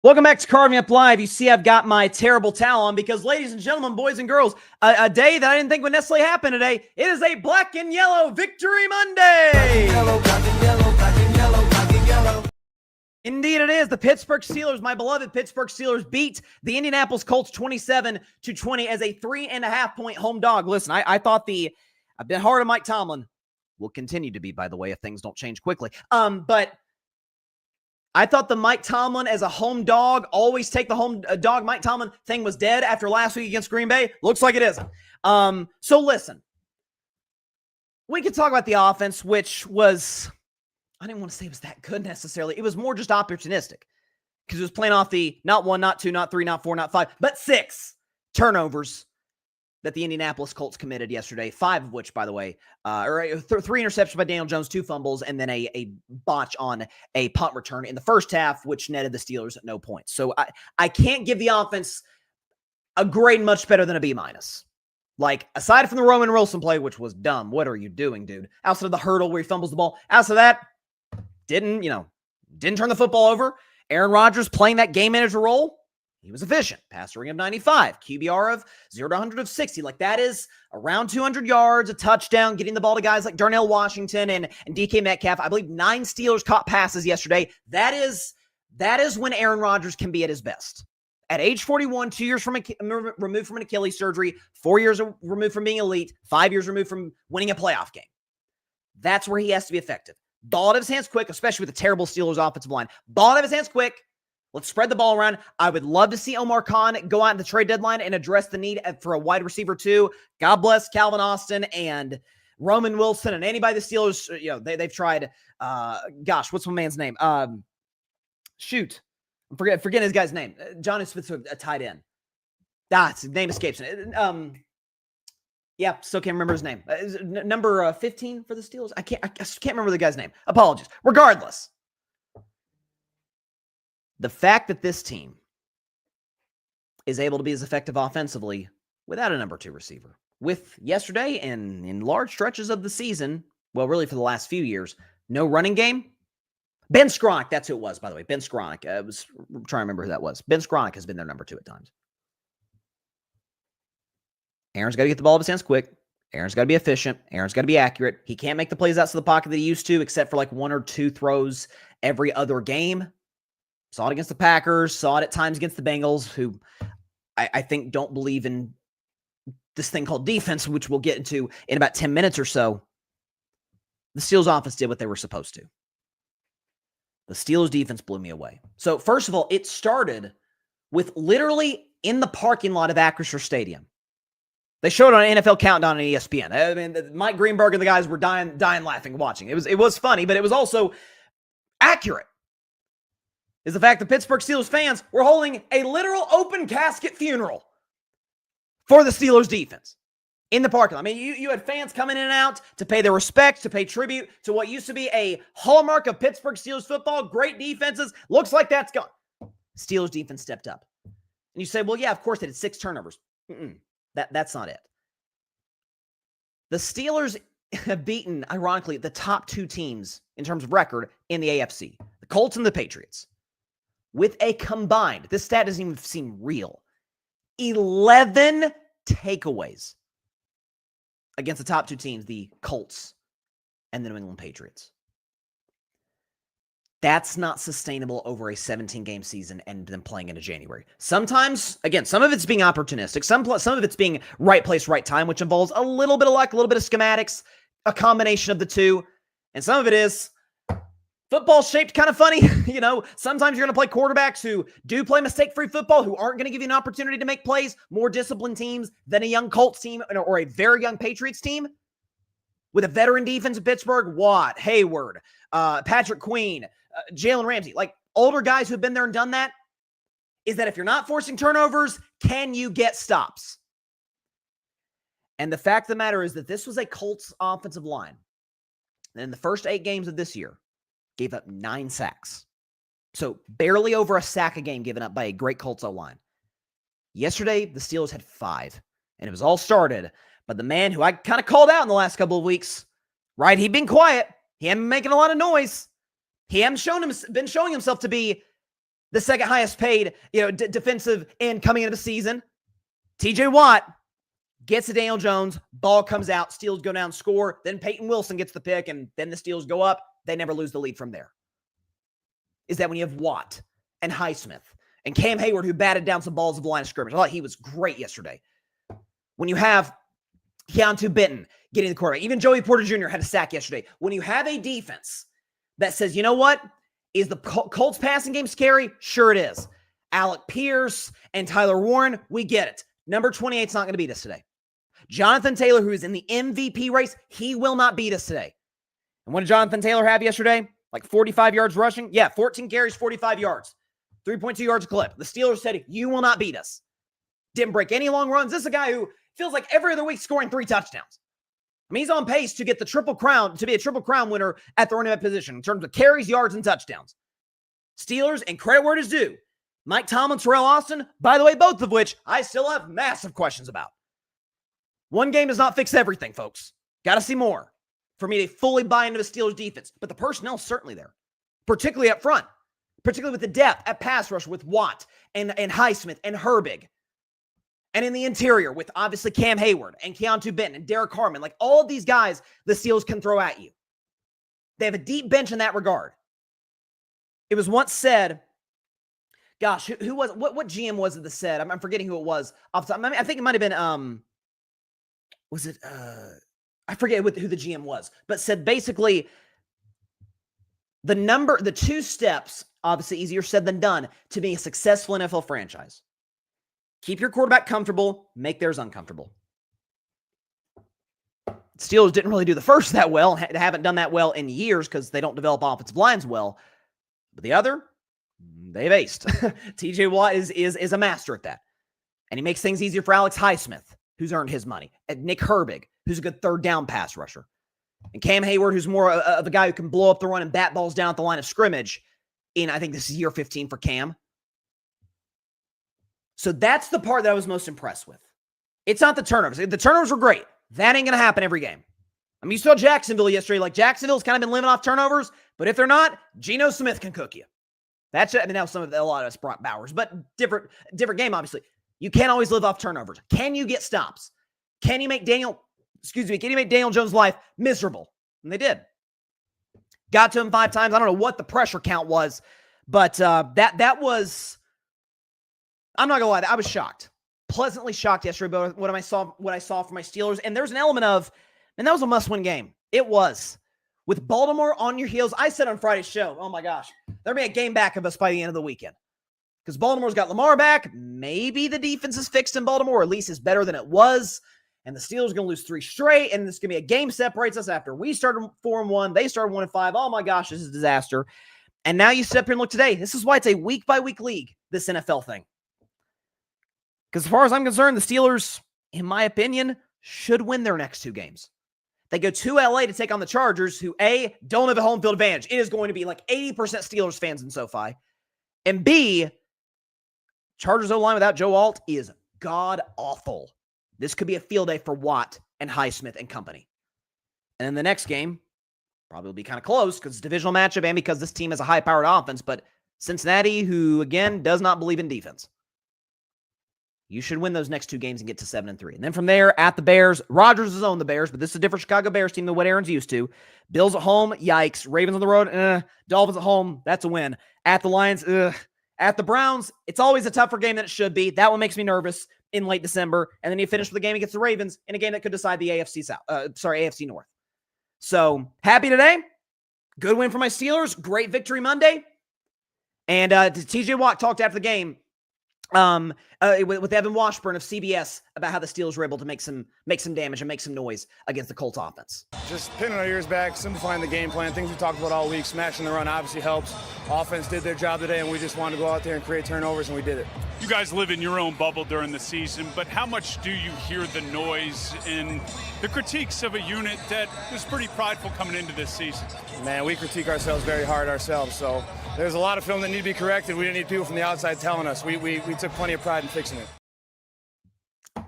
Welcome back to Carving Up Live. You see I've got my terrible towel on because, ladies and gentlemen, boys and girls, a day that I didn't think would necessarily happen today. It is a black and yellow Victory Monday. Black and yellow, black and yellow, black and yellow, black and yellow. Indeed it is. The Pittsburgh Steelers, my beloved Pittsburgh Steelers, beat the Indianapolis Colts 27-20 as a 3.5-point home dog. Listen, I thought I've been hard on Mike Tomlin. Will continue to be, by the way, if things don't change quickly. But I thought the Mike Tomlin as a home dog, always take the home dog Mike Tomlin thing was dead after last week against Green Bay. Looks like it isn't. So listen, we could talk about the offense, which was, I didn't want to say it was that good necessarily. It was more just opportunistic because it was playing off the not 1, not 2, not 3, not 4, not 5, but 6 turnovers that the Indianapolis Colts committed yesterday, 5 of which, by the way, 3 interceptions by Daniel Jones, 2 fumbles, and then a botch on a punt return in the first half, which netted the Steelers at no points. So I can't give the offense a grade much better than a B-. Like, aside from the Roman Wilson play, which was dumb. What are you doing, dude? Outside of the hurdle where he fumbles the ball. Outside of that, didn't turn the football over. Aaron Rodgers playing that game manager role. He was efficient. Passer rating of 95. QBR of 0 to 100 of 60. Like, that is around 200 yards, a touchdown, getting the ball to guys like Darnell Washington and DK Metcalf. I believe 9 Steelers caught passes yesterday. That is when Aaron Rodgers can be at his best. At age 41, 2 years removed from an Achilles surgery, 4 years removed from being elite, 5 years removed from winning a playoff game. That's where he has to be effective. Ball out of his hands quick, especially with the terrible Steelers offensive line. Ball out of his hands quick. Let's spread the ball around. I would love to see Omar Khan go out in the trade deadline and address the need for a wide receiver too. God bless Calvin Austin and Roman Wilson and anybody the Steelers, they've tried. What's my man's name? Shoot. I'm forgetting his guy's name. Johnny Smith's a tight end. His name escapes me. Still can't remember his name. Number 15 for the Steelers. I can't remember the guy's name. Apologies. Regardless, the fact that this team is able to be as effective offensively without a number 2 receiver, with yesterday and in large stretches of the season, well, really for the last few years, no running game. Ben Skronik, that's who it was, by the way. Ben Skronik. I was trying to remember who that was. Ben Skronik has been their number 2 at times. Aaron's got to get the ball out of his hands quick. Aaron's got to be efficient. Aaron's got to be accurate. He can't make the plays outside the pocket that he used to, except for like 1 or 2 throws every other game. Saw it against the Packers. Saw it at times against the Bengals, who I think don't believe in this thing called defense, which we'll get into in about 10 minutes or so. The Steelers offense did what they were supposed to. The Steelers defense blew me away. So first of all, it started with literally in the parking lot of Acrisure Stadium. They showed it on NFL Countdown on ESPN. I mean, Mike Greenberg and the guys were dying laughing watching. It was funny, but it was also accurate. Is the fact that Pittsburgh Steelers fans were holding a literal open casket funeral for the Steelers defense in the parking lot. I mean, you had fans coming in and out to pay their respects, to pay tribute to what used to be a hallmark of Pittsburgh Steelers football. Great defenses. Looks like that's gone. Steelers defense stepped up. And you say, well, yeah, of course they did 6 turnovers. That's not it. The Steelers have beaten, ironically, the top 2 teams in terms of record in the AFC, the Colts and the Patriots, with a combined, this stat doesn't even seem real, 11 takeaways against the top 2 teams, the Colts and the New England Patriots. That's not sustainable over a 17-game season and then playing into January. Sometimes, again, some of it's being opportunistic. Some of it's being right place, right time, which involves a little bit of luck, a little bit of schematics, a combination of the two. And some of it is football shaped kind of funny. Sometimes you're going to play quarterbacks who do play mistake-free football, who aren't going to give you an opportunity to make plays, more disciplined teams than a young Colts team or a very young Patriots team. With a veteran defense in Pittsburgh, Watt, Hayward, Patrick Queen, Jalen Ramsey, like older guys who have been there and done that, is that if you're not forcing turnovers, can you get stops? And the fact of the matter is that this was a Colts offensive line that in the first 8 games of this year gave up 9 sacks. So barely over a sack a game given up by a great Colts O-line. Yesterday, the Steelers had 5, and it was all started by the man who I kind of called out in the last couple of weeks, right? He'd been quiet. He hadn't been making a lot of noise. He hadn't been showing himself to be the second highest paid, defensive end coming into the season. TJ Watt gets to Daniel Jones, ball comes out, Steelers go down, score, then Peyton Wilson gets the pick, and then the Steelers go up. They never lose the lead from there. Is that when you have Watt and Highsmith and Cam Hayward, who batted down some balls of the line of scrimmage. I thought he was great yesterday. When you have Keontae Benton getting the quarterback, even Joey Porter Jr. had a sack yesterday. When you have a defense that says, you know what? Is the Colts passing game scary? Sure it is. Alec Pierce and Tyler Warren, we get it. Number 28 is not going to beat us today. Jonathan Taylor, who is in the MVP race, he will not beat us today. And what did Jonathan Taylor have yesterday? Like 45 yards rushing? Yeah, 14 carries, 45 yards. 3.2 yards a clip. The Steelers said, you will not beat us. Didn't break any long runs. This is a guy who feels like every other week scoring 3 touchdowns. I mean, he's on pace to get the triple crown, to be a triple crown winner at the running back position in terms of carries, yards, and touchdowns. Steelers, and credit where it is due, Mike Tomlin, Terrell Austin, by the way, both of which I still have massive questions about. One game does not fix everything, folks. Got to see more for me to fully buy into the Steelers defense. But the personnel is certainly there, particularly up front, particularly with the depth at pass rush with Watt and Highsmith and Herbig. And in the interior with obviously Cam Hayward and Keontae Benton and Derek Harmon. Like all of these guys the Steelers can throw at you. They have a deep bench in that regard. It was once said, gosh, who was, what GM was it that said? I'm forgetting who it was off the top. I think it might have been, I forget who the GM was, but said basically the 2 steps, obviously easier said than done, to be a successful NFL franchise. Keep your quarterback comfortable, make theirs uncomfortable. Steelers didn't really do the first that well, and haven't done that well in years because they don't develop offensive lines well. But the other, they've aced. TJ Watt is a master at that. And he makes things easier for Alex Highsmith, who's earned his money, and Nick Herbig, who's a good third down pass rusher, and Cam Hayward, who's more of a guy who can blow up the run and bat balls down at the line of scrimmage I think this is year 15 for Cam. So that's the part that I was most impressed with. It's not the turnovers. The turnovers were great. That ain't going to happen every game. I mean, you saw Jacksonville yesterday. Like, Jacksonville's kind of been living off turnovers, but if they're not, Geno Smith can cook you. That's, I mean, that was a lot of us brought Bowers, but different game, obviously. You can't always live off turnovers. Can you get stops? Can you make Daniel Jones' life miserable? And they did. Got to him 5 times. I don't know what the pressure count was, but that was, I'm not gonna lie, I was shocked. Pleasantly shocked yesterday about what I saw from my Steelers. And there's an element of, and that was a must-win game. It was. With Baltimore on your heels, I said on Friday's show, oh my gosh, there'll be a game back of us by the end of the weekend. Because Baltimore's got Lamar back. Maybe the defense is fixed in Baltimore, or at least is better than it was. And the Steelers are going to lose 3 straight, and this is going to be a game separates us after we started 4-1. They started 1-5. Oh my gosh, this is a disaster. And now you sit up here and look today. This is why it's a week-by-week league, this NFL thing. Because as far as I'm concerned, the Steelers, in my opinion, should win their next 2 games. They go to LA to take on the Chargers, who A, don't have a home field advantage. It is going to be like 80% Steelers fans in SoFi. And B, Chargers O-line without Joe Alt is god-awful. This could be a field day for Watt and Highsmith and company. And then the next game probably will be kind of close because it's a divisional matchup and because this team has a high-powered offense, but Cincinnati, who, again, does not believe in defense. You should win those next 2 games and get to 7-3. And then from there, at the Bears, Rodgers has owned the Bears, but this is a different Chicago Bears team than what Aaron's used to. Bills at home, yikes. Ravens on the road, Dolphins at home, that's a win. At the Lions, At the Browns, it's always a tougher game than it should be. That one makes me nervous in late December. And then you finish with the game against the Ravens in a game that could decide the AFC North. So happy today. Good win for my Steelers. Great victory Monday. And TJ Watt talked after the game with Evan Washburn of CBS about how the Steelers were able to make some damage and make some noise against the Colts offense. Just pinning our ears back, simplifying the game plan, things we talked about all week. Smashing the run obviously helps. Offense did their job today, and we just wanted to go out there and create turnovers, and we did it. You guys live in your own bubble during the season, but how much do you hear the noise and the critiques of a unit that was pretty prideful coming into this season? Man, we critique ourselves very hard ourselves, so there's a lot of film that need to be corrected. We didn't need people from the outside telling us. We took plenty of pride in fixing it.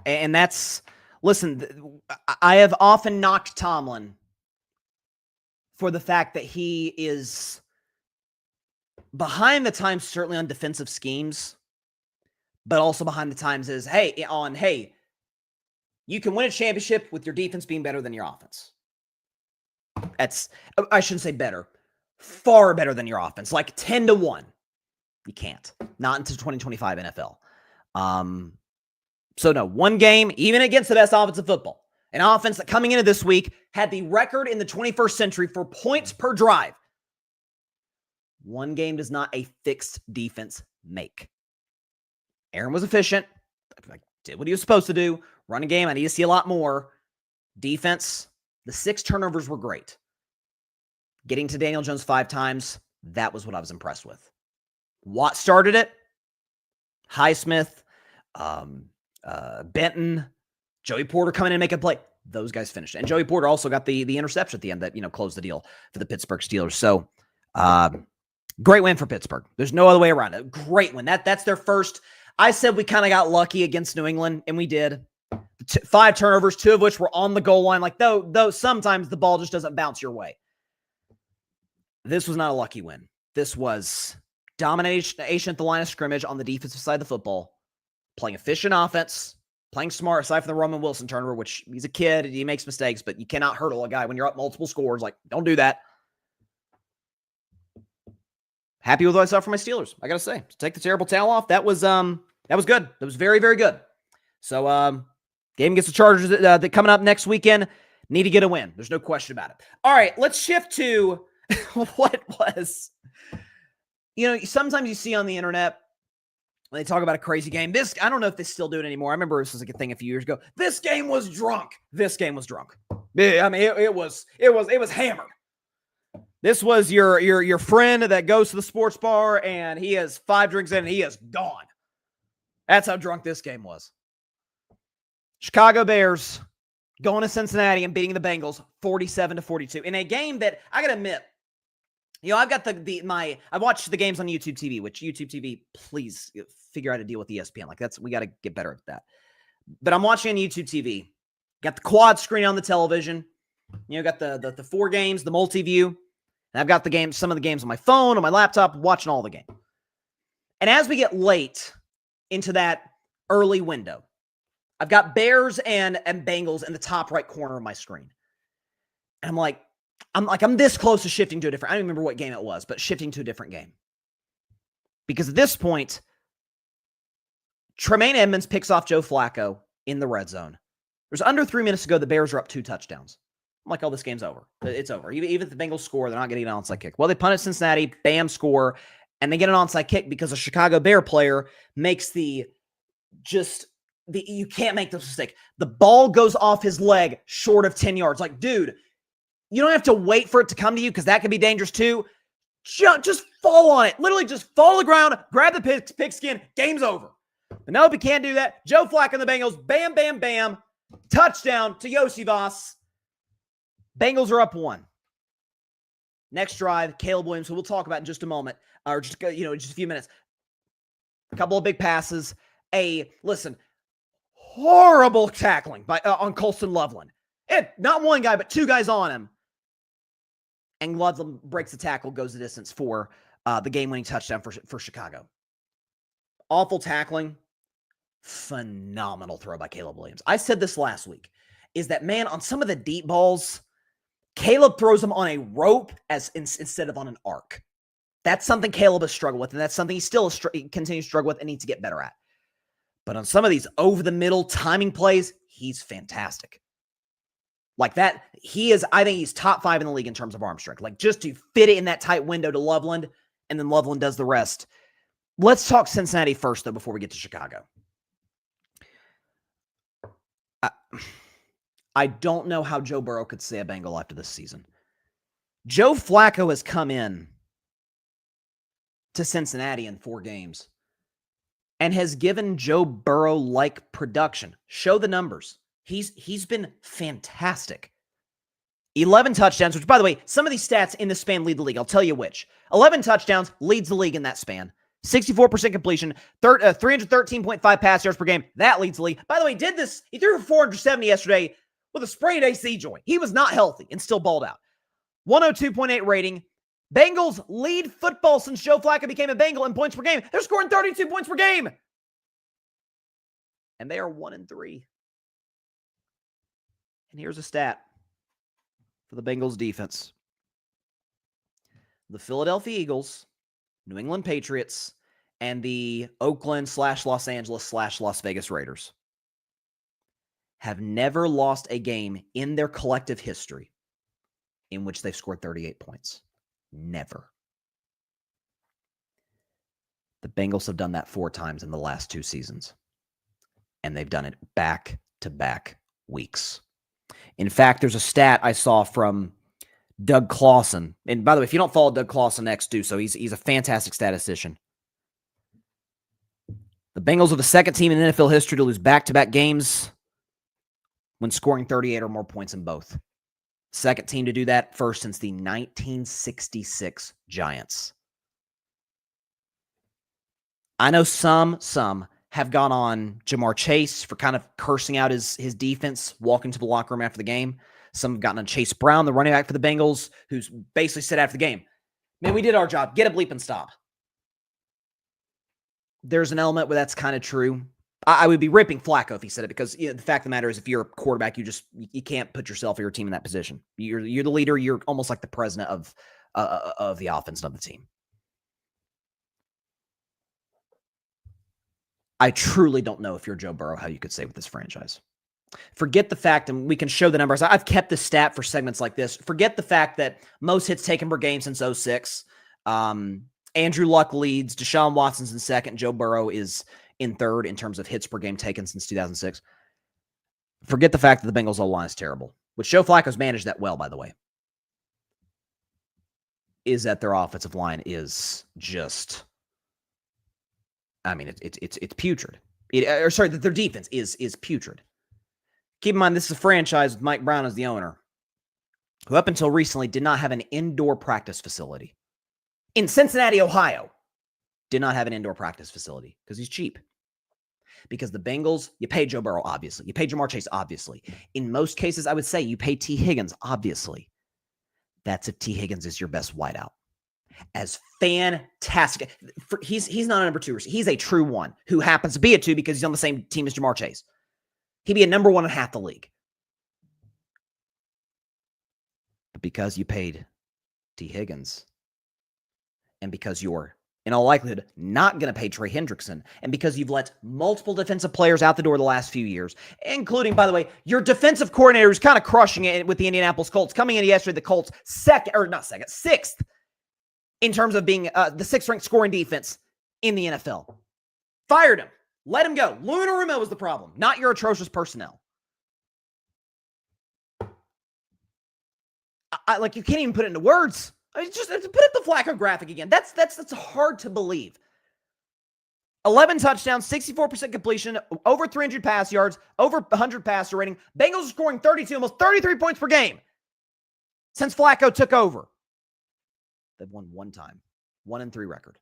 And that's, listen, I have often knocked Tomlin for the fact that he is behind the times, certainly on defensive schemes, but also behind the times is, hey, you can win a championship with your defense being better than your offense. I shouldn't say better, far better than your offense, like 10-1. You can't, not into 2025 NFL. So no, one game, even against the best offense in football, an offense that coming into this week had the record in the 21st century for points per drive. One game does not a fixed defense make. Aaron was efficient, did what he was supposed to do. Running game, I need to see a lot more. Defense, the 6 turnovers were great. Getting to Daniel Jones 5 times, that was what I was impressed with. Watt started it. Highsmith, Benton, Joey Porter coming in and make a play. Those guys finished. And Joey Porter also got the interception at the end that, closed the deal for the Pittsburgh Steelers. So, great win for Pittsburgh. There's no other way around it. Great win. That's their first. I said we kind of got lucky against New England, and we did. 5 turnovers, 2 of which were on the goal line. Like, though sometimes the ball just doesn't bounce your way. This was not a lucky win. This was domination at the line of scrimmage on the defensive side of the football, playing efficient offense, playing smart, aside from the Roman Wilson turnover, which he's a kid, he makes mistakes, but you cannot hurdle a guy when you're up multiple scores. Like, don't do that. Happy with what I saw from my Steelers, I got to say. To take the terrible towel off, that was good. That was very, very good. So, game against the Chargers that coming up next weekend. Need to get a win. There's no question about it. All right, let's shift to what was, sometimes you see on the internet, when they talk about a crazy game. I don't know if they still do it anymore. I remember this was like a thing a few years ago. This game was drunk. Yeah, I mean, it was hammered. This was your friend that goes to the sports bar and he has 5 drinks in and he is gone. That's how drunk this game was. Chicago Bears going to Cincinnati and beating the Bengals 47-42 in a game that I gotta admit, I've got I watched the games on YouTube TV, which YouTube TV, please figure out how to deal with ESPN. Like we got to get better at that. But I'm watching on YouTube TV. Got the quad screen on the television. Got the 4 games, the multi-view. And I've got some of the games on my phone, on my laptop, watching all the game. And as we get late into that early window, I've got Bears and Bengals in the top right corner of my screen. And I'm this close to shifting to a different, I don't remember what game it was, but shifting to a different game. Because at this point, Tremaine Edmonds picks off Joe Flacco in the red zone. There's under 3 minutes to go. The Bears are up 2 touchdowns. I'm like, oh, this game's over. It's over. Even if the Bengals score, they're not getting an onside kick. Well, they punt at Cincinnati, bam, score, and they get an onside kick because a Chicago Bear player makes you can't make this mistake. The ball goes off his leg short of 10 yards. Like, dude, you don't have to wait for it to come to you because that can be dangerous too. Just fall on it. Literally just fall on the ground, grab the pigskin, game's over. But nope, you can't do that. Joe Flacco and the Bengals, bam, bam, bam. Touchdown to Yosivas. Bengals are up 1. Next drive, Caleb Williams, who we'll talk about in just a moment, or just a few minutes. A couple of big passes. Horrible tackling on Colston Loveland. Not one guy, but 2 guys on him. And Loveland breaks the tackle, goes the distance for the game-winning touchdown for Chicago. Awful tackling. Phenomenal throw by Caleb Williams. I said this last week, is that, man, on some of the deep balls, Caleb throws them on a rope instead of on an arc. That's something Caleb has struggled with, and that's something he still continues to struggle with and needs to get better at. But on some of these over-the-middle timing plays, he's fantastic. Like that, I think he's top 5 in the league in terms of arm strength. Like, just to fit it in that tight window to Loveland, and then Loveland does the rest. Let's talk Cincinnati first, though, before we get to Chicago. I don't know how Joe Burrow could stay a Bengal after this season. Joe Flacco has come in to Cincinnati in 4 games and has given Joe Burrow-like production. Show the numbers. He's been fantastic. 11 touchdowns, which, by the way, some of these stats in this span lead the league. I'll tell you which. 11 touchdowns leads the league in that span. 64% completion, 313.5 pass yards per game. That leads the league. By the way, he threw for 470 yesterday with a sprained AC joint. He was not healthy and still balled out. 102.8 rating, Bengals lead football since Joe Flacco became a Bengal in points per game. They're scoring 32 points per game. And they are 1-3. And here's a stat for the Bengals defense. The Philadelphia Eagles, New England Patriots, and the Oakland/Los Angeles/Las Vegas Raiders have never lost a game in their collective history in which they've scored 38 points. Never. The Bengals have done that 4 times in the last 2 seasons. And they've done it back-to-back weeks. In fact, there's a stat I saw from Doug Clawson. And by the way, if you don't follow Doug Clawson X, do so. He's a fantastic statistician. The Bengals are the second team in NFL history to lose back-to-back games when scoring 38 or more points in both. Second team to do that first since the 1966 Giants. I know some have gone on Jamar Chase for kind of cursing out his defense, walking to the locker room after the game. Some have gotten on Chase Brown, the running back for the Bengals, who's basically said after the game, man, we did our job. Get a bleep and stop. There's an element where that's kind of true. I would be ripping Flacco if he said it because the fact of the matter is if you're a quarterback, you can't put yourself or your team in that position. You're the leader. You're almost like the president of the offense and of the team. I truly don't know if you're Joe Burrow how you could say with this franchise. Forget the fact, and we can show the numbers. I've kept this stat for segments like this. Forget the fact that most hits taken per game since 2006. Andrew Luck leads. Deshaun Watson's in second. Joe Burrow is in third in terms of hits per game taken since 2006. Forget the fact that the Bengals' O-line is terrible, which Joe Flacco's managed that well, by the way. Is that their offensive line is just, I mean, it's putrid. That their defense is putrid. Keep in mind, this is a franchise with Mike Brown as the owner, who up until recently did not have an indoor practice facility. In Cincinnati, Ohio, did not have an indoor practice facility because he's cheap. Because the Bengals, you pay Joe Burrow, obviously. You pay Jamar Chase, obviously. In most cases, I would say you pay T. Higgins, obviously. That's if T. Higgins is your best wideout. As fantastic. He's not a number 2 receiver. He's a true 1 who happens to be a 2 because he's on the same team as Jamar Chase. He'd be a number 1 in half the league. But because you paid T. Higgins, and because you're, in all likelihood, not going to pay Trey Hendrickson, and because you've let multiple defensive players out the door the last few years, including, by the way, your defensive coordinator who's kind of crushing it with the Indianapolis Colts, coming in yesterday, the Colts sixth in terms of being the 6th-ranked scoring defense in the NFL. Fired him. Let him go. Lou Anarumo was the problem, not your atrocious personnel. You can't even put it into words. I mean, just put up the Flacco graphic again. That's hard to believe. 11 touchdowns, 64% completion, over 300 pass yards, over 100 passer rating. Bengals are scoring 32, almost 33 points per game since Flacco took over. They've won 1 time, 1-3 record.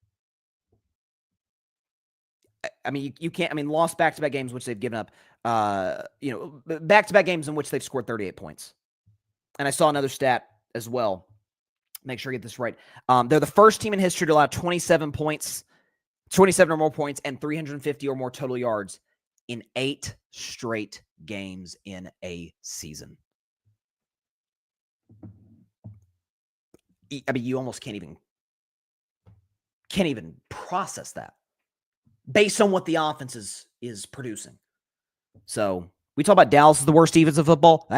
I mean, you can't. I mean, lost back-to-back games which they've given up. Back-to-back games in which they've scored 38 points. And I saw another stat as well. Make sure I get this right. They're the first team in history to allow 27 or more points, and 350 or more total yards in 8 straight games in a season. I mean, you almost can't even process that based on what the offense is producing. So we talk about Dallas is the worst defense of football.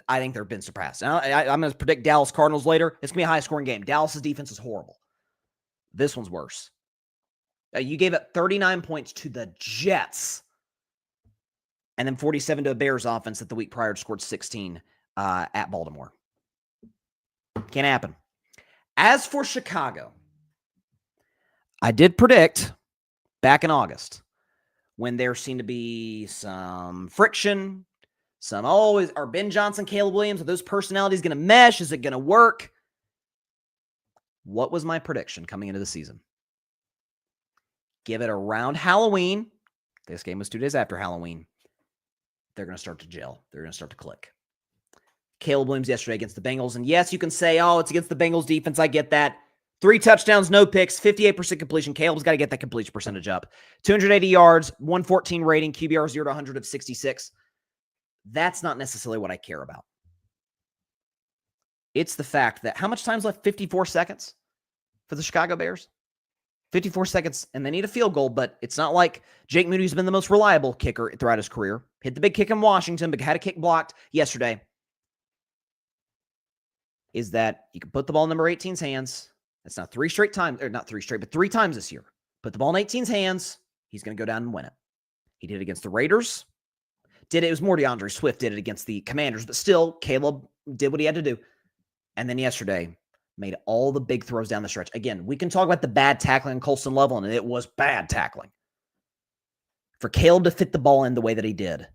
I think they've been surpassed. I'm going to predict Dallas Cardinals later. It's going to be a high-scoring game. Dallas's defense is horrible. This one's worse. You gave up 39 points to the Jets, and then 47 to a Bears offense that the week prior scored 16 at Baltimore. Can't happen. As for Chicago, I did predict back in August when there seemed to be some friction, are Ben Johnson, Caleb Williams, are those personalities going to mesh? Is it going to work? What was my prediction coming into the season? Give it around Halloween. This game was 2 days after Halloween. They're going to start to gel. They're going to start to click. Caleb Williams yesterday against the Bengals. And yes, you can say, oh, it's against the Bengals defense. I get that. 3 touchdowns, no picks, 58% completion. Caleb's got to get that completion percentage up. 280 yards, 114 rating, QBR 0 to 100 of 66. That's not necessarily what I care about. It's the fact that how much time's left? 54 seconds for the Chicago Bears. 54 seconds, and they need a field goal, but it's not like Jake Moody's been the most reliable kicker throughout his career. Hit the big kick in Washington, but had a kick blocked yesterday. Is that you can put the ball in number 18's hands. That's not 3 straight times, or not 3 straight, but 3 times this year. Put the ball in 18's hands. He's going to go down and win it. He did it against the Raiders. It was more DeAndre Swift did it against the Commanders, but still, Caleb did what he had to do. And then yesterday, made all the big throws down the stretch. Again, we can talk about the bad tackling on Colston level, and it was bad tackling. For Caleb to fit the ball in the way that he did,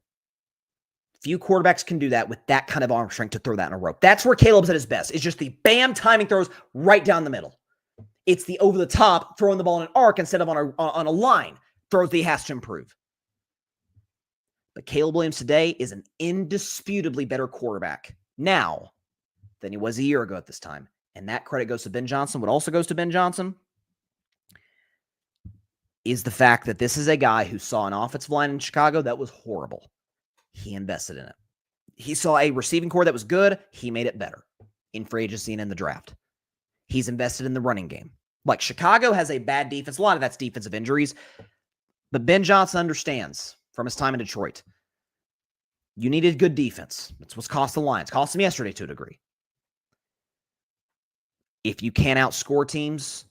few quarterbacks can do that with that kind of arm strength to throw that in a rope. That's where Caleb's at his best. It's just the bam timing throws right down the middle. It's the over the top throwing the ball in an arc instead of on a line throws that he has to improve. But Caleb Williams today is an indisputably better quarterback now than he was a year ago at this time. And that credit goes to Ben Johnson. What also goes to Ben Johnson is the fact that this is a guy who saw an offensive line in Chicago that was horrible. He invested in it. He saw a receiving core that was good. He made it better in free agency and in the draft. He's invested in the running game. Like Chicago has a bad defense. A lot of that's defensive injuries. But Ben Johnson understands from his time in Detroit, you needed good defense. That's what's cost the Lions. Cost them yesterday to a degree. If you can't outscore teams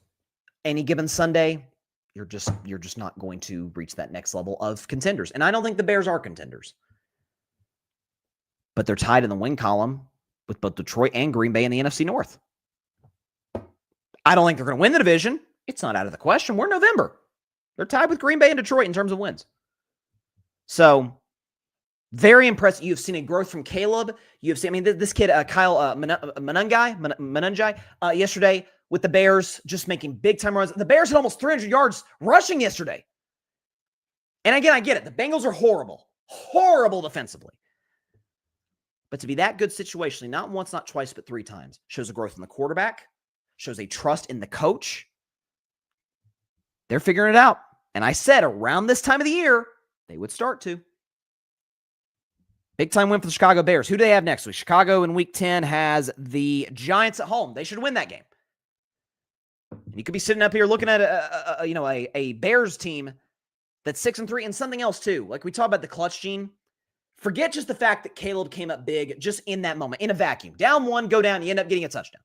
any given Sunday, you're just not going to reach that next level of contenders. And I don't think the Bears are contenders. But they're tied in the win column with both Detroit and Green Bay in the NFC North. I don't think they're going to win the division. It's not out of the question. We're in November. They're tied with Green Bay and Detroit in terms of wins. So, very impressive. You've seen a growth from Caleb. You've seen, this kid, Kyle Manunjai, yesterday with the Bears, just making big-time runs. The Bears had almost 300 yards rushing yesterday. And again, I get it. The Bengals are horrible defensively. But to be that good situationally, not once, not twice, but 3 times, shows a growth in the quarterback, shows a trust in the coach. They're figuring it out. And I said around this time of the year, they would start to. Big time win for the Chicago Bears. Who do they have next week? Chicago in week 10 has the Giants at home. They should win that game. And you could be sitting up here looking at a Bears team that's 6-3 and something else too. Like we talked about the clutch gene. Forget just the fact that Caleb came up big just in that moment, in a vacuum. Down 1, go down, you end up getting a touchdown.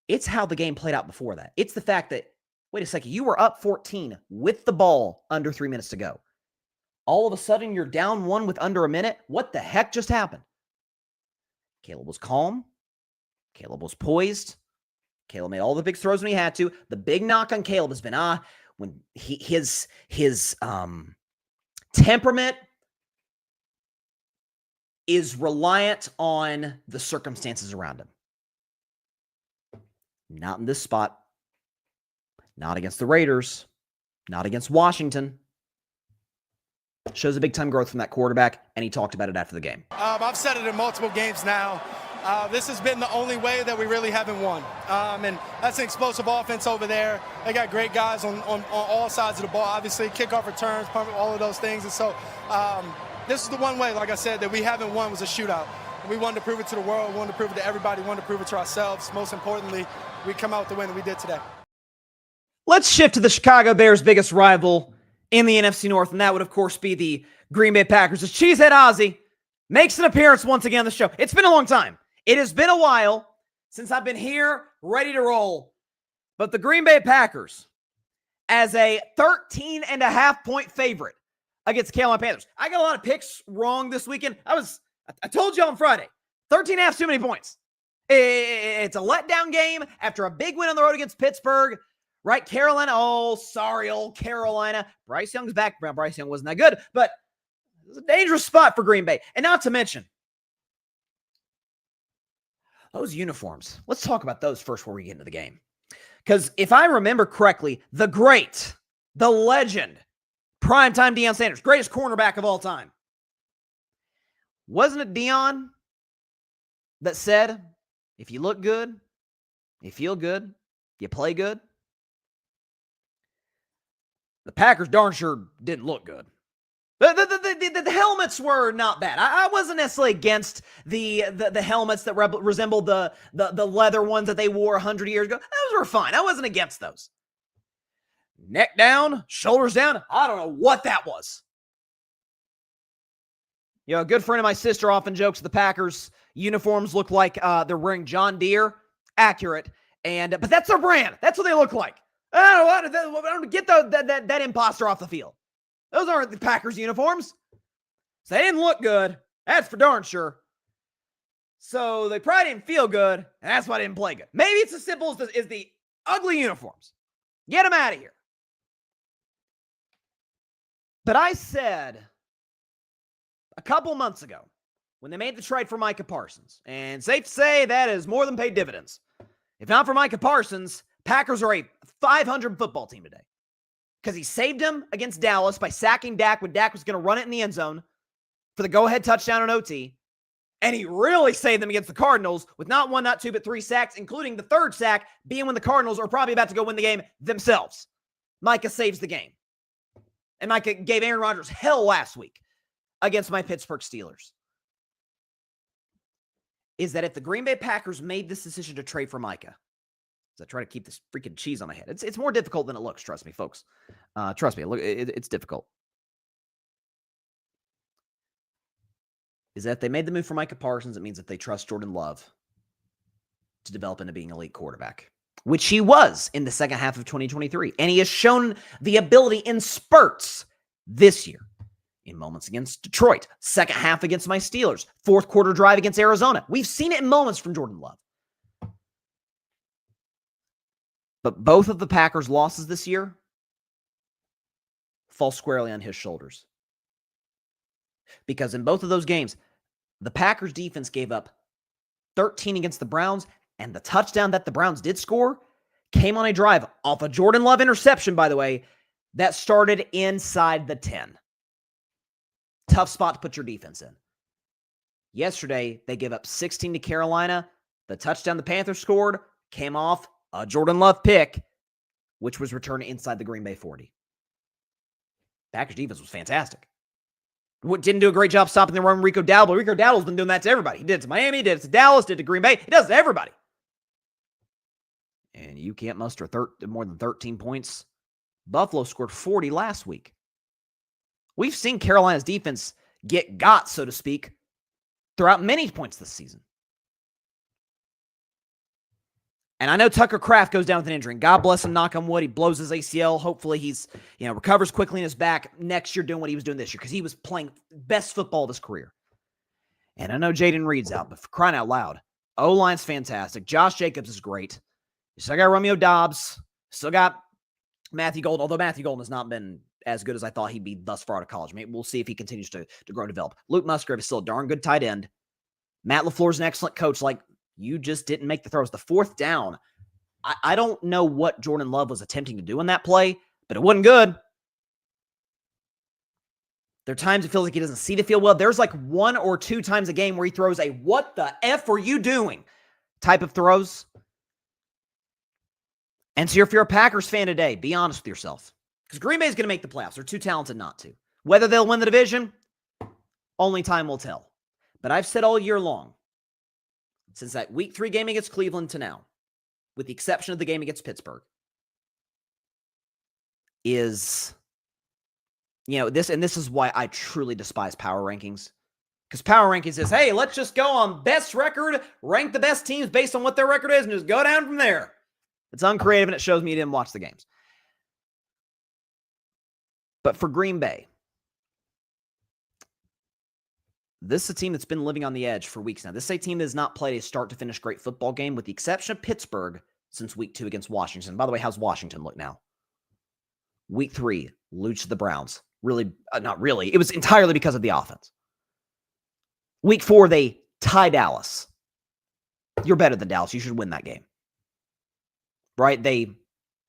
It's how the game played out before that. It's the fact that, wait a second, you were up 14 with the ball under 3 minutes to go. All of a sudden, you're down 1 with under a minute. What the heck just happened? Caleb was calm. Caleb was poised. Caleb made all the big throws when he had to. The big knock on Caleb has been, when his temperament is reliant on the circumstances around him. Not in this spot. Not against the Raiders. Not against Washington. Shows a big-time growth from that quarterback, and he talked about it after the game. I've said it in multiple games now. This has been the only way that we really haven't won. And that's an explosive offense over there. They got great guys on all sides of the ball. Obviously, kickoff returns, punt, all of those things. And so this is the one way, like I said, that we haven't won was a shootout. We wanted to prove it to the world. We wanted to prove it to everybody. We wanted to prove it to ourselves. Most importantly, we come out with the win that we did today. Let's shift to the Chicago Bears' biggest rival in the NFC North, and that would, of course, be the Green Bay Packers. As Cheesehead Ozzy makes an appearance once again on the show. It's been a long time. It has been a while since I've been here ready to roll. But the Green Bay Packers, as a 13.5-point favorite against the Carolina Panthers. I got a lot of picks wrong this weekend. I told you on Friday, 13.5 too many points. It's a letdown game after a big win on the road against Pittsburgh. Right, Carolina. Oh, sorry, old Carolina. Bryce Young's back. Bryce Young wasn't that good, but it was a dangerous spot for Green Bay. And not to mention, those uniforms. Let's talk about those first before we get into the game. Because if I remember correctly, the great, the legend, primetime Deion Sanders, greatest cornerback of all time. Wasn't it Deion that said, if you look good, you feel good, you play good. The Packers darn sure didn't look good. The helmets were not bad. I wasn't necessarily against the helmets that resembled the leather ones that they wore 100 years ago. Those were fine. I wasn't against those. Neck down, shoulders down. I don't know what that was. You know, a good friend of my sister often jokes the Packers uniforms look like they're wearing John Deere. Accurate. But that's their brand. That's what they look like. I don't get that imposter off the field. Those aren't the Packers uniforms. So they didn't look good. That's for darn sure. So they probably didn't feel good, and that's why they didn't play good. Maybe it's as simple as the ugly uniforms. Get them out of here. But I said a couple months ago when they made the trade for Micah Parsons, and safe to say that is more than paid dividends. If not for Micah Parsons, Packers are a 500 football team today. Because he saved him against Dallas by sacking Dak when Dak was going to run it in the end zone for the go-ahead touchdown on OT. And he really saved them against the Cardinals with not one, not two, but 3 sacks, including the 3rd sack being when the Cardinals are probably about to go win the game themselves. Micah saves the game. And Micah gave Aaron Rodgers hell last week against my Pittsburgh Steelers. Is that if the Green Bay Packers made this decision to trade for Micah, I try to keep this freaking cheese on my head. It's more difficult than it looks, trust me, folks. Trust me, look, it's difficult. Is that if they made the move for Micah Parsons, it means that they trust Jordan Love to develop into being an elite quarterback, which he was in the second half of 2023. And he has shown the ability in spurts this year. In moments against Detroit, second half against my Steelers, 4th quarter drive against Arizona. We've seen it in moments from Jordan Love. But both of the Packers' losses this year fall squarely on his shoulders. Because in both of those games, the Packers' defense gave up 13 against the Browns, and the touchdown that the Browns did score came on a drive off a Jordan Love interception, by the way, that started inside the 10. Tough spot to put your defense in. Yesterday, they gave up 16 to Carolina. The touchdown the Panthers scored came off a Jordan Love pick, which was returned inside the Green Bay 40. Packers defense was fantastic. Didn't do a great job stopping the run Rico Dowdle. Rico Dowdle's been doing that to everybody. He did it to Miami, he did it to Dallas, did it to Green Bay. He does it to everybody. And you can't muster more than 13 points. Buffalo scored 40 last week. We've seen Carolina's defense got, so to speak, throughout many points this season. And I know Tucker Kraft goes down with an injury. And God bless him, knock on wood. He blows his ACL. Hopefully he's, recovers quickly in his back next year doing what he was doing this year because he was playing best football of his career. And I know Jaden Reed's out, but for crying out loud, O-line's fantastic. Josh Jacobs is great. You still got Romeo Doubs. Still got Matthew Golden, although Matthew Golden has not been as good as I thought he'd be thus far out of college. Maybe we'll see if he continues to grow and develop. Luke Musgrave is still a darn good tight end. Matt LaFleur's an excellent coach. You just didn't make the throws. The 4th down, I don't know what Jordan Love was attempting to do in that play, but it wasn't good. There are times it feels like he doesn't see the field well. There's 1 or 2 times a game where he throws a "what the F are you doing" type of throws. And so if you're a Packers fan today, be honest with yourself. Because Green Bay is going to make the playoffs. They're too talented not to. Whether they'll win the division, only time will tell. But I've said all year long, since that week 3 game against Cleveland to now, with the exception of the game against Pittsburgh, is, this is why I truly despise power rankings. Because power rankings says, hey, let's just go on best record, rank the best teams based on what their record is, and just go down from there. It's uncreative, and it shows me you didn't watch the games. But for Green Bay, this is a team that's been living on the edge for weeks now. This is a team that has not played a start-to-finish great football game, with the exception of Pittsburgh, since week 2 against Washington. By the way, how's Washington look now? Week 3, lose to the Browns. Really, not really. It was entirely because of the offense. Week 4, they tie Dallas. You're better than Dallas. You should win that game. Right? They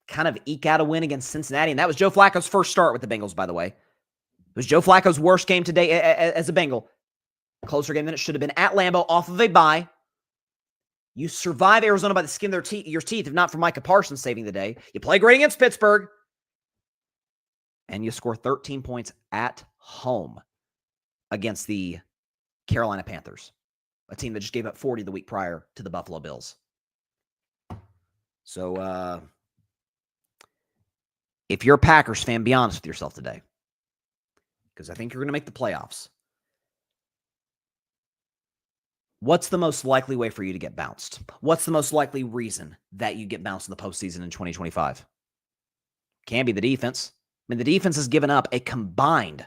kind of eke out a win against Cincinnati, and that was Joe Flacco's first start with the Bengals, by the way. It was Joe Flacco's worst game today as a Bengal. Closer game than it should have been at Lambeau off of a bye. You survive Arizona by the skin of your teeth, if not for Micah Parsons saving the day. You play great against Pittsburgh. And you score 13 points at home against the Carolina Panthers, a team that just gave up 40 the week prior to the Buffalo Bills. So, if you're a Packers fan, be honest with yourself today, because I think you're going to make the playoffs. What's the most likely way for you to get bounced? What's the most likely reason that you get bounced in the postseason in 2025? Can be the defense. I mean, the defense has given up a combined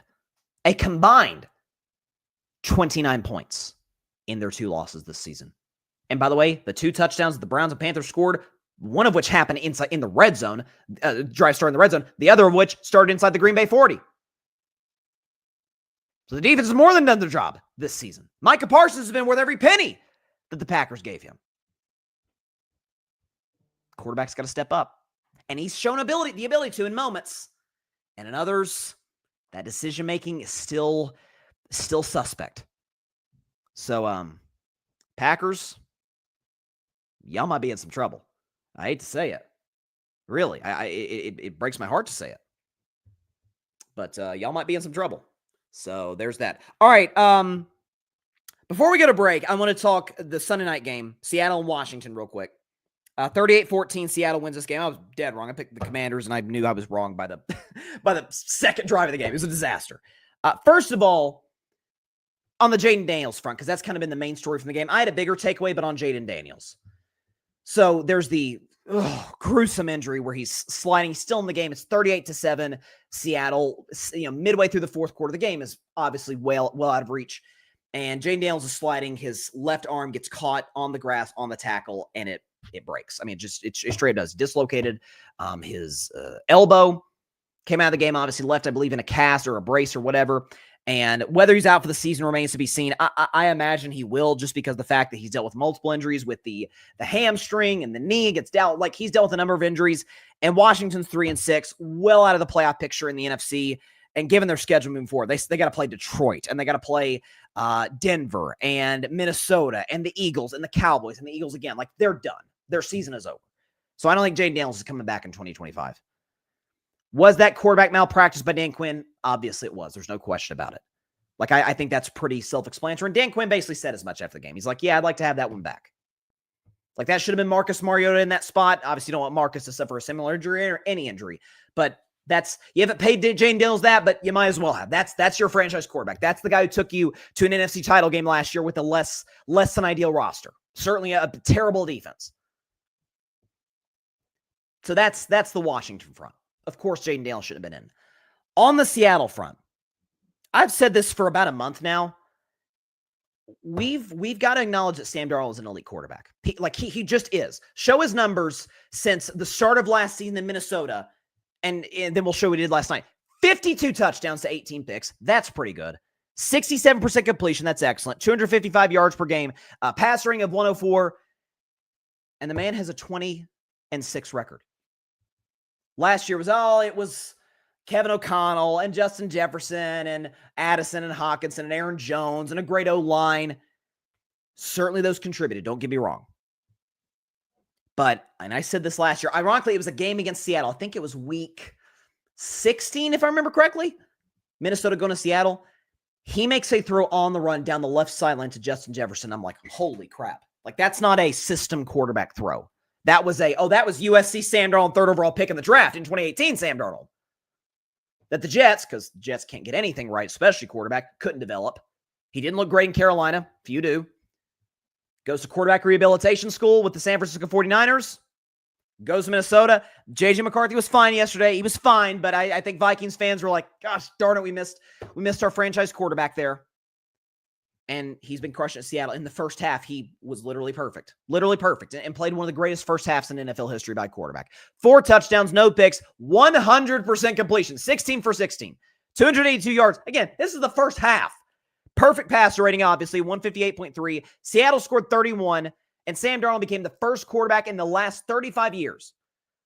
29 points in their 2 losses this season. And by the way, the 2 touchdowns that the Browns and Panthers scored, one of which happened inside in the red zone, drive started in the red zone, the other of which started inside the Green Bay 40. So the defense has more than done their job this season. Micah Parsons has been worth every penny that the Packers gave him. Quarterback's got to step up. And he's shown the ability to in moments. And in others, that decision-making is still suspect. So, Packers, y'all might be in some trouble. I hate to say it. Really, it breaks my heart to say it. But y'all might be in some trouble. So there's that. All right. Before we go to break, I want to talk the Sunday night game, Seattle and Washington, real quick. 38-14, Seattle wins this game. I was dead wrong. I picked the Commanders, and I knew I was wrong by the by the second drive of the game. It was a disaster. First of all, on the Jaden Daniels front, because that's kind of been the main story from the game. I had a bigger takeaway, but on Jaden Daniels. So there's the gruesome injury where he's sliding. He's still in the game. It's 38-7. Seattle, midway through the fourth quarter, the game is obviously well out of reach. And Jaden Daniels is sliding. His left arm gets caught on the grass on the tackle, and it breaks. I mean, it straight does. Dislocated his elbow. Came out of the game, obviously left, I believe, in a cast or a brace or whatever. And whether he's out for the season remains to be seen. I imagine he will, just because the fact that he's dealt with multiple injuries with the hamstring and the knee gets dealt. Like, he's dealt with a number of injuries. And Washington's 3-6, well out of the playoff picture in the NFC. And given their schedule moving forward, they got to play Detroit, and they got to play Denver and Minnesota and the Eagles and the Cowboys and the Eagles again. Like, they're done. Their season is over. So I don't think Jaden Daniels is coming back in 2025. Was that quarterback malpractice by Dan Quinn? Obviously it was. There's no question about it. Like, I think that's pretty self-explanatory. And Dan Quinn basically said as much after the game. He's like, yeah, I'd like to have that one back. Like, that should have been Marcus Mariota in that spot. Obviously, you don't want Marcus to suffer a similar injury or any injury. But you haven't paid Jaden Daniels that, but you might as well have. That's your franchise quarterback. That's the guy who took you to an NFC title game last year with a less than ideal roster. Certainly a terrible defense. So that's the Washington front. Of course, Jaden Daniels should have been in. On the Seattle front, I've said this for about a month now. We've got to acknowledge that Sam Darnold is an elite quarterback. He just is. Show his numbers since the start of last season in Minnesota, and then we'll show what he did last night. 52 touchdowns to 18 picks. That's pretty good. 67% completion. That's excellent. 255 yards per game. Passer rating of 104. And the man has a 20-6 record. Last year it was Kevin O'Connell and Justin Jefferson and Addison and Hawkinson and Aaron Jones and a great O-line. Certainly those contributed. Don't get me wrong. But, and I said this last year, ironically, it was a game against Seattle. I think it was week 16, if I remember correctly. Minnesota going to Seattle. He makes a throw on the run down the left sideline to Justin Jefferson. I'm like, holy crap. Like, that's not a system quarterback throw. That was USC Sam Darnold, 3rd overall pick in the draft in 2018, Sam Darnold. That the Jets, because the Jets can't get anything right, especially quarterback, couldn't develop. He didn't look great in Carolina. Few do. Goes to quarterback rehabilitation school with the San Francisco 49ers. Goes to Minnesota. J.J. McCarthy was fine yesterday. He was fine, but I think Vikings fans were like, gosh, darn it, we missed our franchise quarterback there. And he's been crushing at Seattle. In the first half, he was literally perfect, and played one of the greatest first halves in NFL history by quarterback. 4 touchdowns, no picks, 100% completion, 16 for 16, 282 yards. Again, this is the first half. Perfect passer rating, obviously, 158.3. Seattle scored 31, and Sam Darnold became the first quarterback in the last 35 years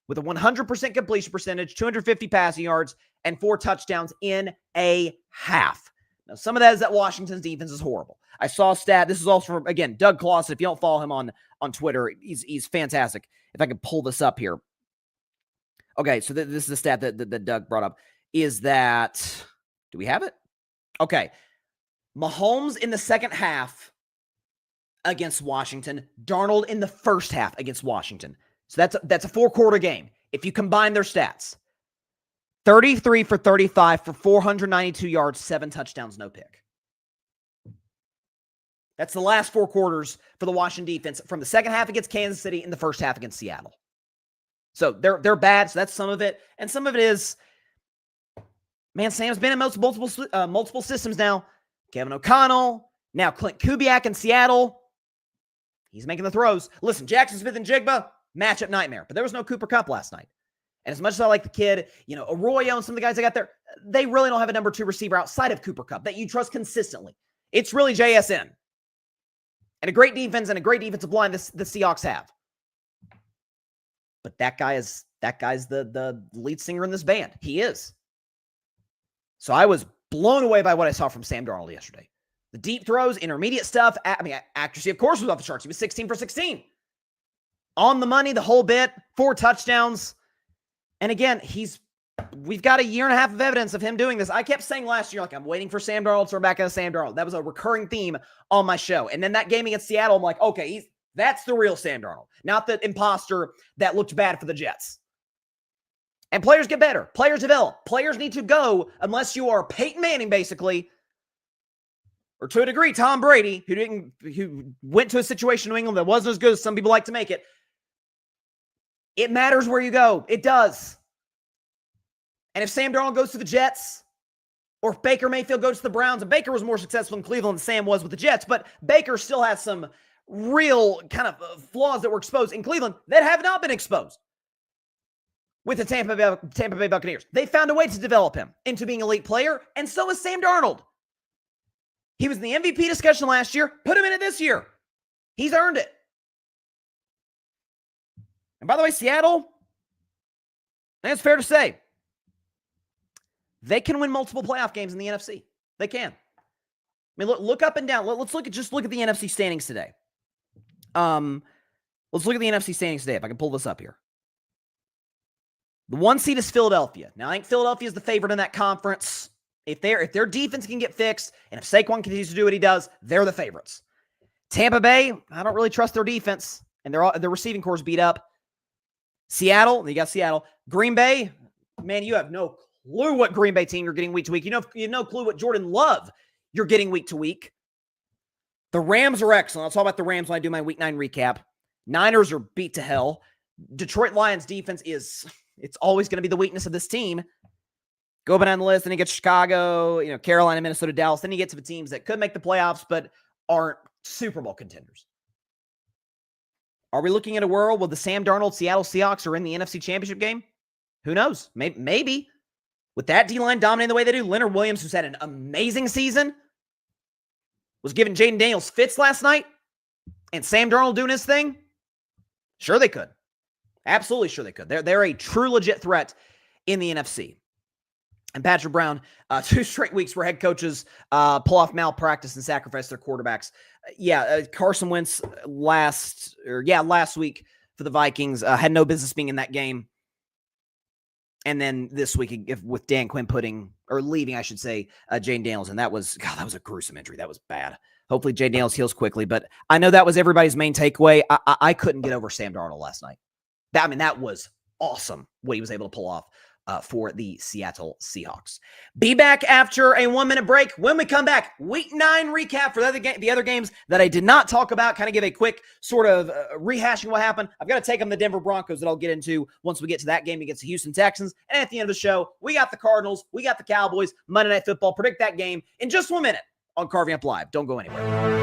with a 100% completion percentage, 250 passing yards, and 4 touchdowns in a half. Now, some of that is that Washington's defense is horrible. I saw a stat. This is also from, again, Doug Clawson. If you don't follow him on Twitter, he's fantastic. If I could pull this up here. Okay, so this is the stat that Doug brought up. Is that, do we have it? Okay. Mahomes in the second half against Washington. Darnold in the first half against Washington. So that's a 4-quarter game. If you combine their stats, 33 for 35 for 492 yards, 7 touchdowns, no pick. That's the last 4 quarters for the Washington defense from the second half against Kansas City and the first half against Seattle. So they're bad. So that's some of it. And some of it is, man, Sam's been in multiple systems now. Kevin O'Connell, now Clint Kubiak in Seattle. He's making the throws. Listen, Jackson Smith and Jigba, matchup nightmare. But there was no Cooper Kupp last night. And as much as I like the kid, Arroyo and some of the guys I got there, they really don't have a number 2 receiver outside of Cooper Kupp that you trust consistently. It's really JSN. And a great defense and a great defensive line the Seahawks have. But that guy's the lead singer in this band. He is. So I was blown away by what I saw from Sam Darnold yesterday. The deep throws, intermediate stuff. Accuracy, of course, was off the charts. He was 16 for 16. On the money, the whole bit. 4 touchdowns. And again, we've got a year and a half of evidence of him doing this. I kept saying last year, I'm waiting for Sam Darnold, so we're back into Sam Darnold. That was a recurring theme on my show. And then that game against Seattle, I'm like, okay, that's the real Sam Darnold, not the imposter that looked bad for the Jets. And players get better. Players develop. Players need to go, unless you are Peyton Manning, basically, or to a degree, Tom Brady, who went to a situation in New England that wasn't as good as some people like to make it. It matters where you go. It does. And if Sam Darnold goes to the Jets, or if Baker Mayfield goes to the Browns, and Baker was more successful in Cleveland than Sam was with the Jets, but Baker still has some real kind of flaws that were exposed in Cleveland that have not been exposed with the Tampa Bay Buccaneers. They found a way to develop him into being an elite player, and so is Sam Darnold. He was in the MVP discussion last year. Put him in it this year. He's earned it. And by the way, Seattle, I think it's fair to say, they can win multiple playoff games in the NFC. They can. I mean, look up and down. Let's look at the NFC standings today. Let's look at the NFC standings today. If I can pull this up here. The 1 seed is Philadelphia. Now, I think Philadelphia is the favorite in that conference. If their defense can get fixed, and if Saquon continues to do what he does, they're the favorites. Tampa Bay, I don't really trust their defense, and their receiving core is beat up. Seattle, you got Seattle. Green Bay, man, you have no clue what Green Bay team you're getting week to week. You have no clue what Jordan Love you're getting week to week. The Rams are excellent. I'll talk about the Rams when I do my week 9 recap. Niners are beat to hell. Detroit Lions defense it's always going to be the weakness of this team. Go down the list, then you get Chicago, Carolina, Minnesota, Dallas. Then you get to the teams that could make the playoffs but aren't Super Bowl contenders. Are we looking at a world where the Sam Darnold Seattle Seahawks are in the NFC Championship game? Who knows? Maybe. With that D-line dominating the way they do, Leonard Williams, who's had an amazing season, was giving Jaden Daniels fits last night, and Sam Darnold doing his thing? Sure they could. Absolutely sure they could. They're a true legit threat in the NFC. And Patrick Brown, 2 straight weeks where head coaches pull off malpractice and sacrifice their quarterbacks. Carson Wentz last week for the Vikings had no business being in that game. And then this week with Dan Quinn leaving, I should say, Jaden Daniels. And that was a gruesome injury. That was bad. Hopefully Jaden Daniels heals quickly. But I know that was everybody's main takeaway. I couldn't get over Sam Darnold last night. That was awesome what he was able to pull off for the Seattle Seahawks. Be back after a 1-minute break. When we come back, week 9 recap for the other games that I did not talk about. Kind of give a quick sort of rehashing what happened. I've got to take on the Denver Broncos that I'll get into once we get to that game against the Houston Texans. And at the end of the show, we got the Cardinals, we got the Cowboys, Monday Night Football. Predict that game in just 1 minute on Carving Up Live. Don't go anywhere.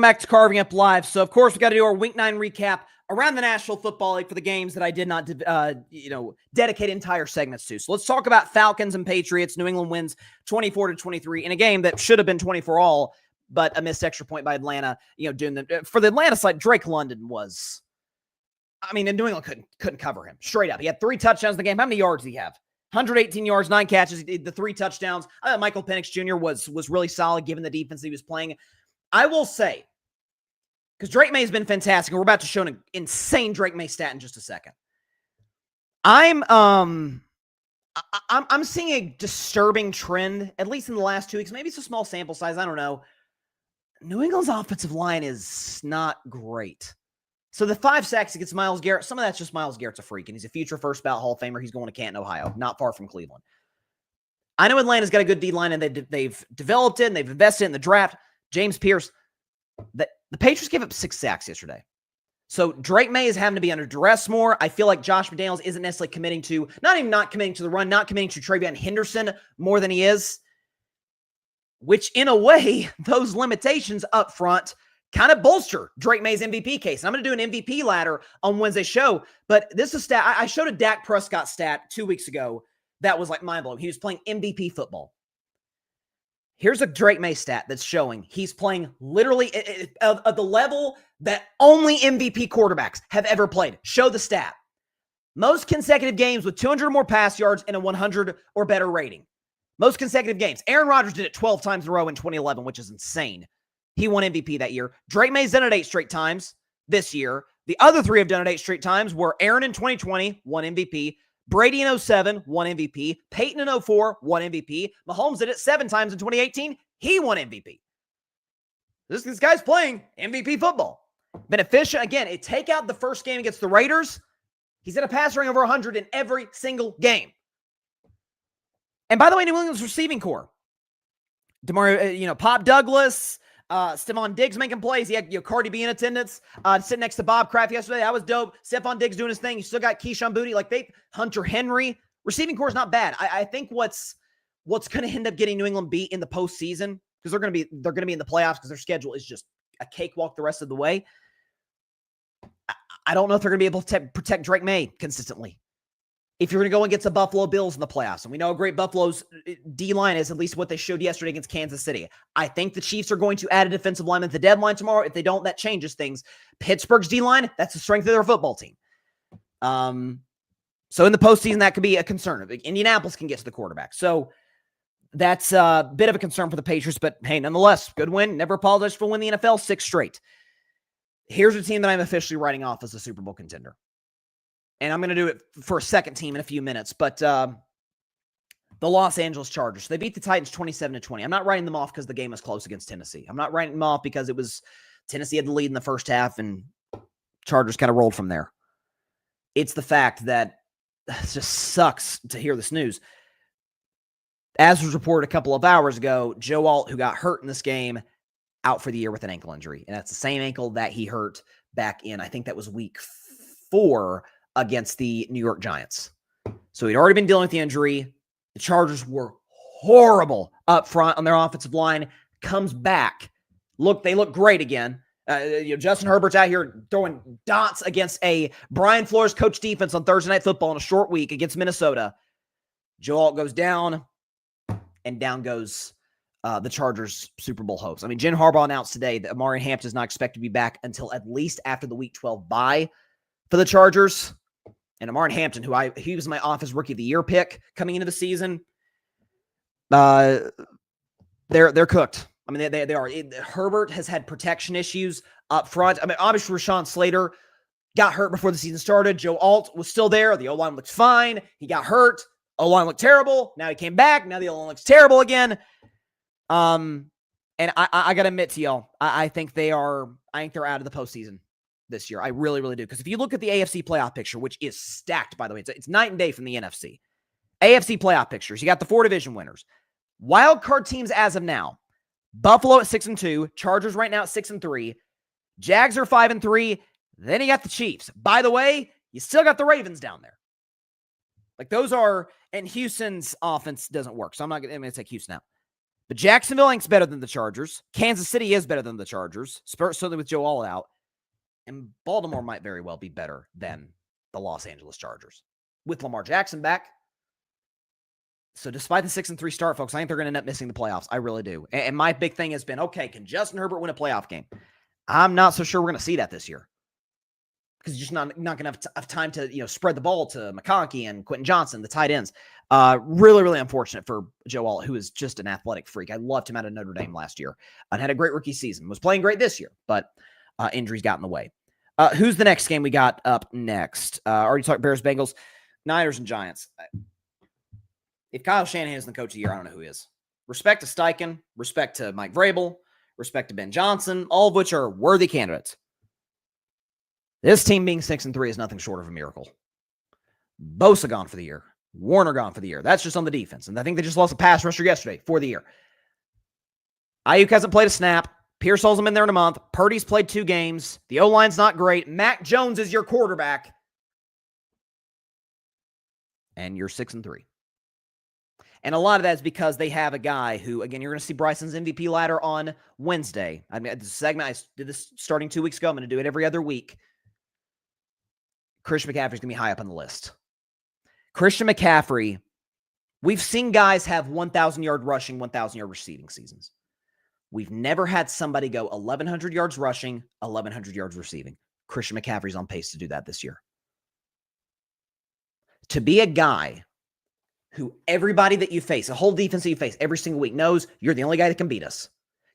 back to Carving Up Live. So, of course, we got to do our Week 9 recap around the National Football League for the games that I did not, dedicate entire segments to. So let's talk about Falcons and Patriots. New England wins 24-23 in a game that should have been 24-all, but a missed extra point by Atlanta. For the Atlanta side, Drake London was, and New England couldn't cover him straight up. He had 3 touchdowns in the game. How many yards did he have? 118 yards, 9 catches, the 3 touchdowns. I thought Michael Penix Jr. was really solid given the defense he was playing. I will say, because Drake May has been fantastic, and we're about to show an insane Drake May stat in just a second. I'm seeing a disturbing trend, at least in the last 2 weeks. Maybe it's a small sample size. I don't know. New England's offensive line is not great. So the 5 sacks against Myles Garrett, some of that's just Myles Garrett's a freak, and he's a future first ballot Hall of Famer. He's going to Canton, Ohio, not far from Cleveland. I know Atlanta's got a good D-line, and they've developed it, and they've invested in the draft. James Pierce, the Patriots gave up 6 sacks yesterday. So Drake May is having to be under duress more. I feel like Josh McDaniels isn't necessarily committing to, not committing to the run, not committing to TreVeyon Henderson more than he is, which in a way, those limitations up front kind of bolster Drake May's MVP case. And I'm going to do an MVP ladder on Wednesday's show, but this is a stat. I showed a Dak Prescott stat 2 weeks ago that was like mind-blowing. He was playing MVP football. Here's a Drake May stat that's showing he's playing literally at the level that only MVP quarterbacks have ever played. Show the stat. Most consecutive games with 200 or more pass yards and a 100 or better rating. Most consecutive games. Aaron Rodgers did it 12 times in a row in 2011, which is insane. He won MVP that year. Drake May's done it 8 straight times this year. The other 3 have done it 8 straight times were Aaron in 2020, won MVP. Brady in 07, won MVP. Peyton in 04, won MVP. Mahomes did it 7 times in 2018. He won MVP. This guy's playing MVP football. Been efficient. Again, take out the first game against the Raiders. He's at a passer rating over 100 in every single game. And by the way, New England's receiving core. Pop Douglas, Stephon Diggs making plays. He had Cardi B in attendance, sitting next to Bob Kraft yesterday. That was dope. Stephon Diggs doing his thing. You still got Keyshawn Booty, Hunter Henry. Receiving core is not bad. I think what's going to end up getting New England beat in the postseason, because they're going to be in the playoffs because their schedule is just a cakewalk the rest of the way. I don't know if they're going to be able to protect Drake May consistently. If you're going to go against the Buffalo Bills in the playoffs, and we know how great Buffalo's D-line is, at least what they showed yesterday against Kansas City. I think the Chiefs are going to add a defensive lineman at the deadline tomorrow. If they don't, that changes things. Pittsburgh's D-line, that's the strength of their football team. So in the postseason, that could be a concern. Indianapolis can get to the quarterback. So that's a bit of a concern for the Patriots, but hey, nonetheless, good win. Never apologize for winning the NFL 6 straight. Here's a team that I'm officially writing off as a Super Bowl contender. And I'm going to do it for a second team in a few minutes, but the Los Angeles Chargers. They beat the Titans 27-20. I'm not writing them off because the game was close against Tennessee. I'm not writing them off because it was Tennessee had the lead in the first half and Chargers kind of rolled from there. It's the fact that it just sucks to hear this news. As was reported a couple of hours ago, Joe Alt, who got hurt in this game, out for the year with an ankle injury. And that's the same ankle that he hurt back in, I think that was week 4 against the New York Giants. So he'd already been dealing with the injury. The Chargers were horrible up front on their offensive line. Comes back. They look great again. Justin Herbert's out here throwing dots against a Brian Flores coach defense on Thursday Night Football in a short week against Minnesota. Joe Alt goes down, and down goes the Chargers' Super Bowl hopes. Jim Harbaugh announced today that Amari Hampton is not expected to be back until at least after the Week 12 bye for the Chargers. And Amari Hampton, he was my Office Rookie of the Year pick coming into the season. They're cooked. They are. Herbert has had protection issues up front. Obviously, Rashawn Slater got hurt before the season started. Joe Alt was still there. The O-line looked fine. He got hurt. O-line looked terrible. Now he came back. Now the O-line looks terrible again. And I got to admit to y'all, I think they're out of the postseason this year. I really, really do. Because if you look at the AFC playoff picture, which is stacked, by the way, it's night and day from the NFC. AFC playoff pictures. You got the 4 division winners. Wild card teams as of now. Buffalo at 6-2. Chargers right now at 6-3. Jags are 5-3. Then you got the Chiefs. By the way, you still got the Ravens down there. Those are, and Houston's offense doesn't work. So I'm going to take Houston out. But Jacksonville ain't better than the Chargers. Kansas City is better than the Chargers, certainly with Joe All out. And Baltimore might very well be better than the Los Angeles Chargers with Lamar Jackson back. So despite the 6-3 start, folks, I think they're going to end up missing the playoffs. I really do. And my big thing has been, okay, can Justin Herbert win a playoff game? I'm not so sure we're going to see that this year. Because you're just not going to have time to, spread the ball to McConkey and Quentin Johnson, the tight ends. Really, really unfortunate for Joe All, who is just an athletic freak. I loved him out of Notre Dame last year and had a great rookie season. Was playing great this year, but injuries got in the way. Who's the next game we got up next? Already talked Bears, Bengals, Niners, and Giants. If Kyle Shanahan is the coach of the year, I don't know who is. Respect to Steichen, respect to Mike Vrabel, respect to Ben Johnson, all of which are worthy candidates. This team being 6-3 is nothing short of a miracle. Bosa gone for the year. Warner gone for the year. That's just on the defense. And I think they just lost a pass rusher yesterday for the year. Ayuk hasn't played a snap. Pearsall's been there in a month. Purdy's played 2 games. The O-line's not great. Mac Jones is your quarterback. And you're 6-3. And a lot of that is because they have a guy who, again, you're going to see Bryson's MVP ladder on Wednesday. I mean, the segment, I did this starting 2 weeks ago. I'm going to do it every other week. Christian McCaffrey's going to be high up on the list. Christian McCaffrey, we've seen guys have 1,000-yard rushing, 1,000-yard receiving seasons. We've never had somebody go 1,100 yards rushing, 1,100 yards receiving. Christian McCaffrey's on pace to do that this year. To be a guy who everybody that you face, the whole defense that you face every single week knows you're the only guy that can beat us.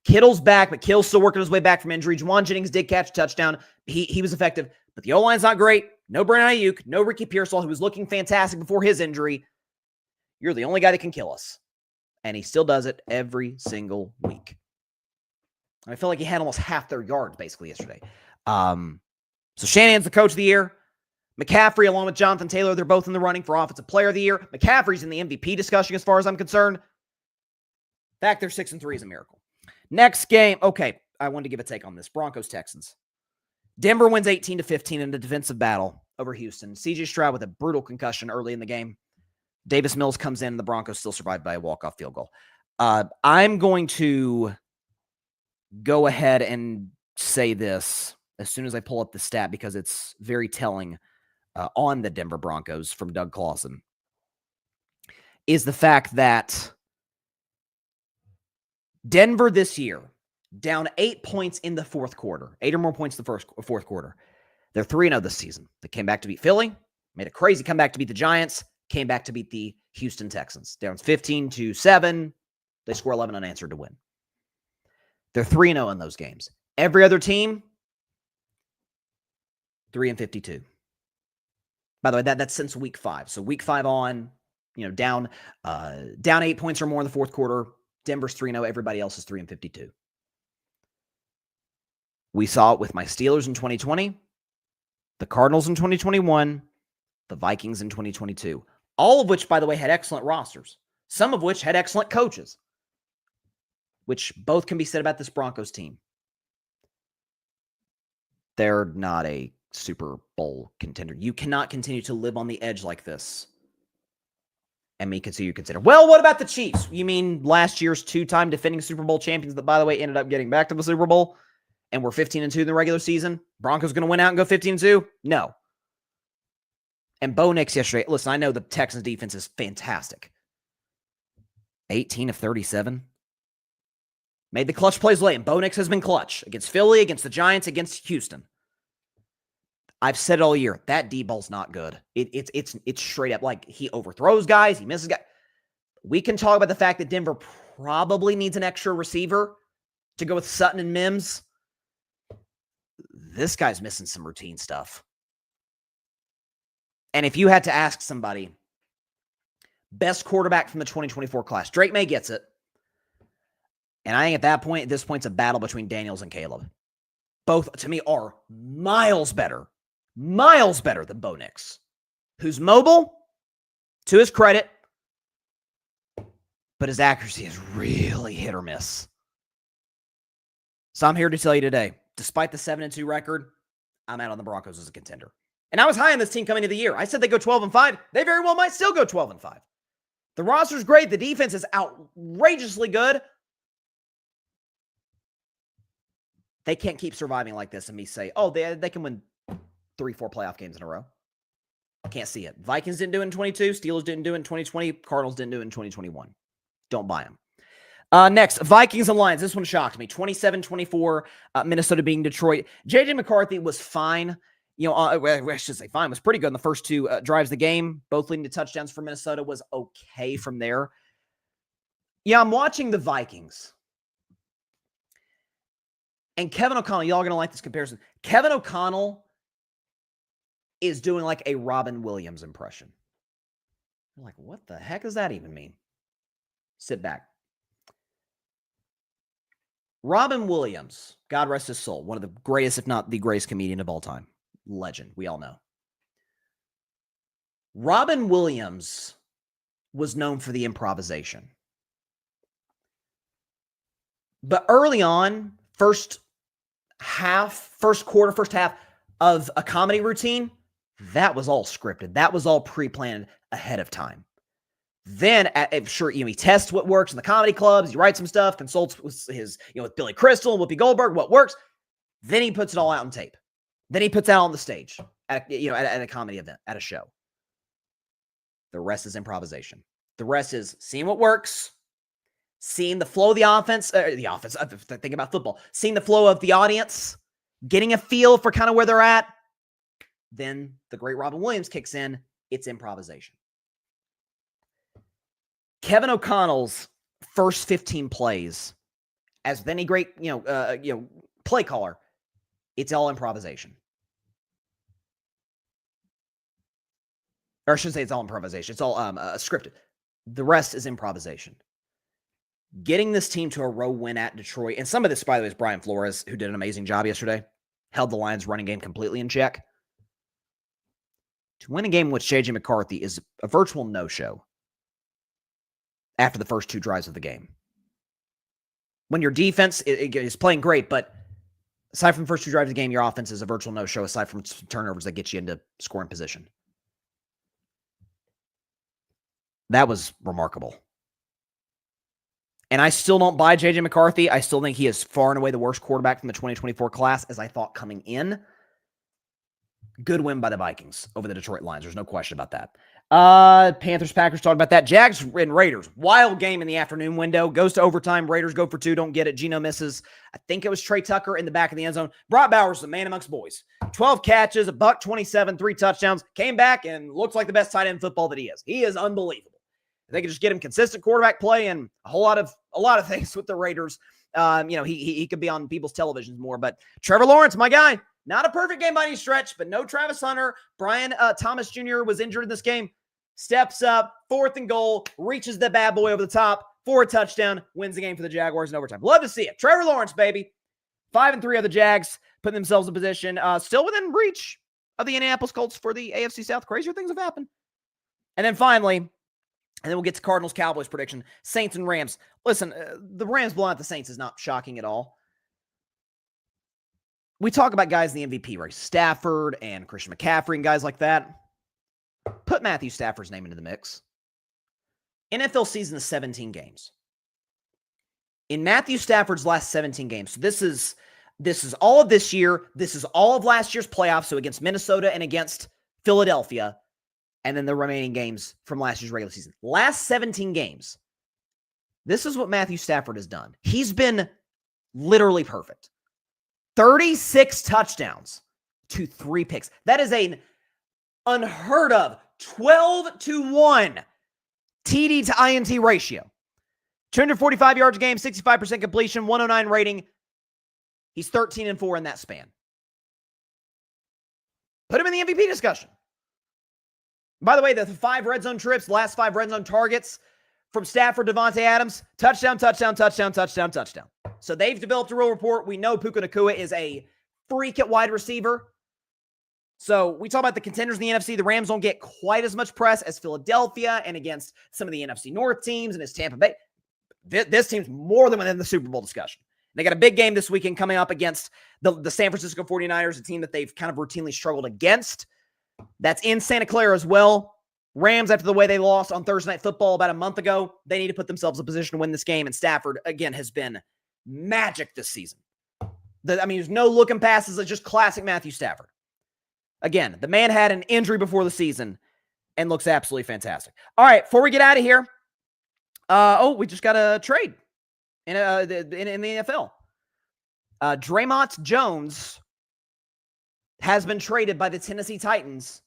Kittle's back, but Kittle's still working his way back from injury. Juwan Jennings did catch a touchdown. He was effective, but the O-line's not great. No Brandon Ayuk, no Ricky Pearsall, who was looking fantastic before his injury. You're the only guy that can kill us. And he still does it every single week. I feel like he had almost half their yards basically yesterday. So Shanahan's the coach of the year. McCaffrey, along with Jonathan Taylor, they're both in the running for Offensive Player of the Year. McCaffrey's in the MVP discussion as far as I'm concerned. The fact they're 6-3 is a miracle. Next game. Okay, I wanted to give a take on this. Broncos-Texans. Denver wins 18-15 in a defensive battle over Houston. C.J. Stroud with a brutal concussion early in the game. Davis Mills comes in, and the Broncos still survive by a walk-off field goal. I'm going to go ahead and say this as soon as I pull up the stat because it's very telling on the Denver Broncos from Doug Clawson, is the fact that Denver this year, down 8 points in the fourth quarter, 8 or more points in the fourth quarter. They're 3-0 this season. They came back to beat Philly, made a crazy comeback to beat the Giants, came back to beat the Houston Texans. Down 15-7. They score 11 unanswered to win. They're 3-0 in those games. Every other team, 3-52. By the way, that's since week 5. So week 5 on, down 8 points or more in the fourth quarter. Denver's 3-0. Everybody else is 3-52. We saw it with my Steelers in 2020, the Cardinals in 2021, the Vikings in 2022. All of which, by the way, had excellent rosters. Some of which had excellent coaches. Which both can be said about this Broncos team. They're not a Super Bowl contender. You cannot continue to live on the edge like this and me consider. Well, what about the Chiefs? You mean last year's 2-time defending Super Bowl champions that, by the way, ended up getting back to the Super Bowl and were 15-2 in the regular season? Broncos going to win out and go 15-2? No. And Bo Nix yesterday, listen, I know the Texans defense is fantastic. 18 of 37. Made the clutch plays late, and Bo Nix has been clutch against Philly, against the Giants, against Houston. I've said it all year. That D-ball's not good. It's straight up like he overthrows guys, he misses guys. We can talk about the fact that Denver probably needs an extra receiver to go with Sutton and Mims. This guy's missing some routine stuff. And if you had to ask somebody, best quarterback from the 2024 class, Drake May gets it. And I think at this point, it's a battle between Daniels and Caleb. Both, to me, are miles better than Bo Nix, who's mobile, to his credit, but his accuracy is really hit or miss. So I'm here to tell you today, despite the 7-2 record, I'm out on the Broncos as a contender. And I was high on this team coming into the year. I said they go 12-5. They very well might still go 12-5. The roster's great. The defense is outrageously good. They can't keep surviving like this and me say, oh, they can win 3-4 playoff games in a row. Can't see it. Vikings didn't do it in 22. Steelers didn't do it in 2020. Cardinals didn't do it in 2021. Don't buy them. Next, Vikings and Lions. This one shocked me. 27-24, Minnesota beating Detroit. J.J. McCarthy was fine. I should say fine. Was pretty good in the first two drives of the game. Both leading to touchdowns for Minnesota. Was okay from there. Yeah, I'm watching the Vikings. And Kevin O'Connell, y'all are going to like this comparison. Kevin O'Connell is doing like a Robin Williams impression. I'm like, what the heck does that even mean? Sit back. Robin Williams, God rest his soul, one of the greatest, if not the greatest comedian of all time. Legend, we all know. Robin Williams was known for the improvisation. But early on, first half of a comedy routine, that was all scripted. That was all pre-planned ahead of time. Then, he tests what works in the comedy clubs. He writes some stuff, consults with with Billy Crystal and Whoopi Goldberg, what works. Then he puts it all out on tape. Then he puts it out on the stage at a comedy event, at a show. The rest is improvisation. The rest is seeing what works, seeing the flow of the offense. Think about football. Seeing the flow of the audience, getting a feel for kind of where they're at. Then the great Robin Williams kicks in. It's improvisation. Kevin O'Connell's first 15 plays, as any great play caller, it's all improvisation. Or I shouldn't say it's all improvisation. It's all scripted. The rest is improvisation. Getting this team to a row win at Detroit, and some of this, by the way, is Brian Flores, who did an amazing job yesterday. Held the Lions' running game completely in check. To win a game in which J.J. McCarthy is a virtual no-show after the first two drives of the game. When your defense is playing great, but aside from the first two drives of the game, your offense is a virtual no-show, aside from turnovers that get you into scoring position. That was remarkable. And I still don't buy J.J. McCarthy. I still think he is far and away the worst quarterback from the 2024 class, as I thought coming in. Good win by the Vikings over the Detroit Lions. There's no question about that. Panthers, Packers, talked about that. Jags and Raiders. Wild game in the afternoon window. Goes to overtime. Raiders go for two. Don't get it. Geno misses. I think it was Trey Tucker in the back of the end zone. Brock Bowers, the man amongst boys. 12 catches, $127, 3 touchdowns. Came back and looks like the best tight end in football that he is. He is unbelievable. If they could just get him consistent quarterback play and a lot of things with the Raiders. He could be on people's televisions more. But Trevor Lawrence, my guy, not a perfect game by any stretch, but no Travis Hunter. Brian Thomas Jr. was injured in this game. Steps up, 4th and goal, reaches the bad boy over the top for a touchdown, wins the game for the Jaguars in overtime. Love to see it. Trevor Lawrence, baby. 5-3 of the Jags, putting themselves in position, still within reach of the Indianapolis Colts for the AFC South. Crazier things have happened. And then finally, and then we'll get to Cardinals Cowboys prediction. Saints and Rams. Listen, the Rams blowing out the Saints is not shocking at all. We talk about guys in the MVP race, Stafford and Christian McCaffrey and guys like that. Put Matthew Stafford's name into the mix. NFL season is 17 games. In Matthew Stafford's last 17 games, so this is all of this year. This is all of last year's playoffs, so against Minnesota and against Philadelphia, and then the remaining games from last year's regular season. Last 17 games, this is what Matthew Stafford has done. He's been literally perfect. 36 touchdowns to 3 picks. That is an unheard of 12-1 TD to INT ratio. 245 yards a game, 65% completion, 109 rating. He's 13-4 in that span. Put him in the MVP discussion. By the way, the 5 red zone trips, last 5 red zone targets from Stafford, Devontae Adams, touchdown, touchdown, touchdown, touchdown, touchdown. So they've developed a real rapport. We know Puka Nacua is a freak at wide receiver. So we talk about the contenders in the NFC. The Rams don't get quite as much press as Philadelphia and against some of the NFC North teams and as Tampa Bay. This team's more than within the Super Bowl discussion. They got a big game this weekend coming up against the San Francisco 49ers, a team that they've kind of routinely struggled against. That's in Santa Clara as well. Rams, after the way they lost on Thursday Night Football about a month ago, they need to put themselves in a position to win this game. And Stafford, again, has been magic this season. There's no looking passes. It's just classic Matthew Stafford. Again, the man had an injury before the season and looks absolutely fantastic. All right, before we get out of here, we just got a trade in the NFL. Draymond Jones has been traded by the Tennessee Titans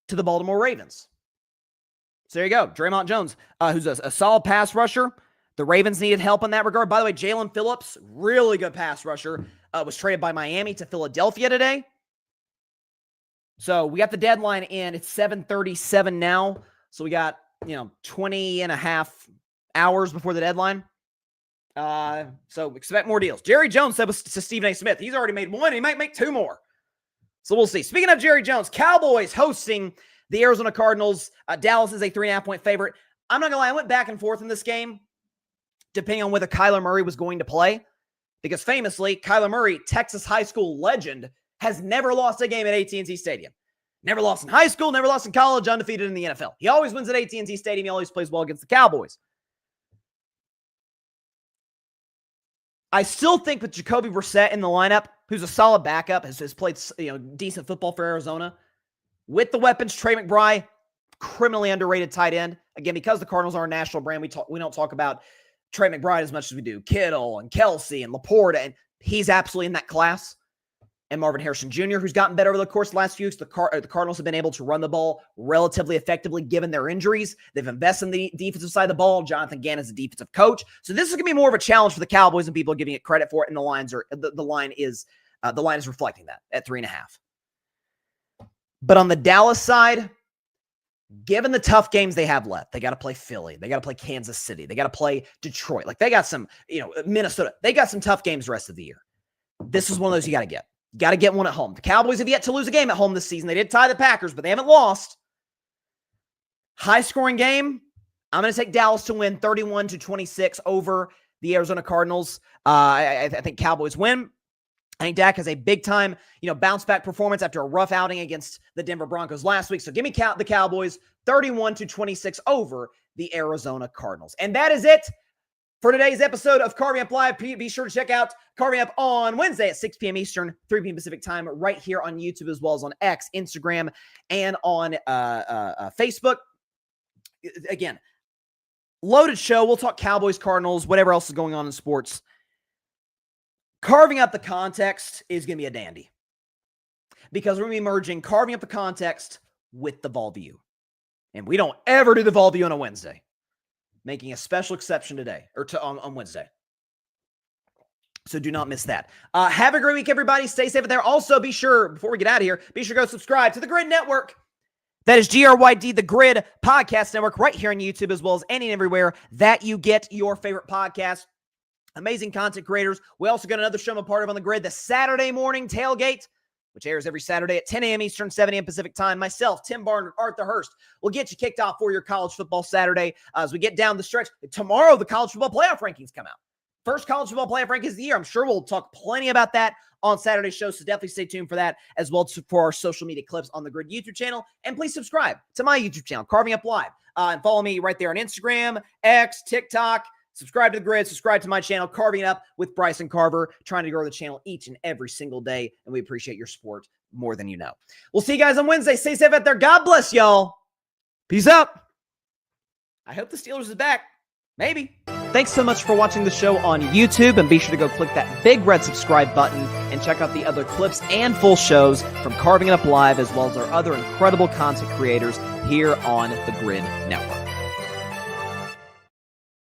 to the Baltimore Ravens. So there you go. Draymond Jones, who's a solid pass rusher. The Ravens needed help in that regard. By the way, Jalen Phillips, really good pass rusher, was traded by Miami to Philadelphia today. So we got the deadline in. It's 7:37 now. So we got, 20 and a half hours before the deadline. So expect more deals. Jerry Jones said to Stephen A. Smith, he's already made one. He might make two more. So we'll see. Speaking of Jerry Jones, Cowboys hosting the Arizona Cardinals. Dallas is a 3.5-point favorite. I'm not going to lie. I went back and forth in this game, depending on whether Kyler Murray was going to play. Because famously, Kyler Murray, Texas high school legend, has never lost a game at AT&T Stadium. Never lost in high school, never lost in college, undefeated in the NFL. He always wins at AT&T Stadium. He always plays well against the Cowboys. I still think with Jacoby Brissett in the lineup, who's a solid backup, has played decent football for Arizona. With the weapons, Trey McBride, criminally underrated tight end. Again, because the Cardinals are a national brand, we don't talk about Trey McBride as much as we do Kittle and Kelsey and Laporta, and he's absolutely in that class. And Marvin Harrison Jr., who's gotten better over the course of the last few weeks. The Cardinals have been able to run the ball relatively effectively given their injuries. They've invested in the defensive side of the ball. Jonathan Gann is a defensive coach. So this is going to be more of a challenge for the Cowboys, and people are giving it credit for it. And the line is reflecting that at 3.5. But on the Dallas side, given the tough games they have left, they got to play Philly. They got to play Kansas City. They got to play Detroit. Like they got some, Minnesota. They got some tough games the rest of the year. This is one of those you got to get. Got to get one at home. The Cowboys have yet to lose a game at home this season. They did tie the Packers, but they haven't lost. High-scoring game. I'm going to take Dallas to win 31-26 over the Arizona Cardinals. I think Cowboys win. I think Dak has a big-time, bounce-back performance after a rough outing against the Denver Broncos last week. So give me the Cowboys 31-26 over the Arizona Cardinals. And that is it for today's episode of Carving Up Live. Be sure to check out Carving Up on Wednesday at 6 p.m. Eastern, 3 p.m. Pacific time, right here on YouTube, as well as on X, Instagram, and on Facebook. Again, loaded show. We'll talk Cowboys, Cardinals, whatever else is going on in sports. Carving Up the Context is going to be a dandy, because we're going to be merging Carving Up the Context with the Vol View. And we don't ever do the Vol View on a Wednesday. Making a special exception today, or on Wednesday. So do not miss that. Have a great week, everybody. Stay safe out there. Also, be sure, before we get out of here, be sure to go subscribe to the Grid Network. That is GRYD, the Grid Podcast Network, right here on YouTube, as well as any and everywhere that you get your favorite podcast. Amazing content creators. We also got another show I'm a part of on the Grid, the Saturday Morning Tailgate, which airs every Saturday at 10 a.m. Eastern, 7 a.m. Pacific time. Myself, Tim Barnard, Arthur Hurst will get you kicked off for your college football Saturday as we get down the stretch. Tomorrow, the college football playoff rankings come out. First college football playoff rankings of the year. I'm sure we'll talk plenty about that on Saturday's show, so definitely stay tuned for that, as well as for our social media clips on the Grid YouTube channel. And please subscribe to my YouTube channel, Carving Up Live, and follow me right there on Instagram, X, TikTok. Subscribe to the Grid, subscribe to my channel, Carving It Up with Bryson Carver, trying to grow the channel each and every single day, and we appreciate your support more than you know. We'll see you guys on Wednesday. Stay safe out there. God bless y'all. Peace out. I hope the Steelers is back. Maybe. Thanks so much for watching the show on YouTube, and be sure to go click that big red subscribe button and check out the other clips and full shows from Carving It Up Live, as well as our other incredible content creators here on the Grid Network.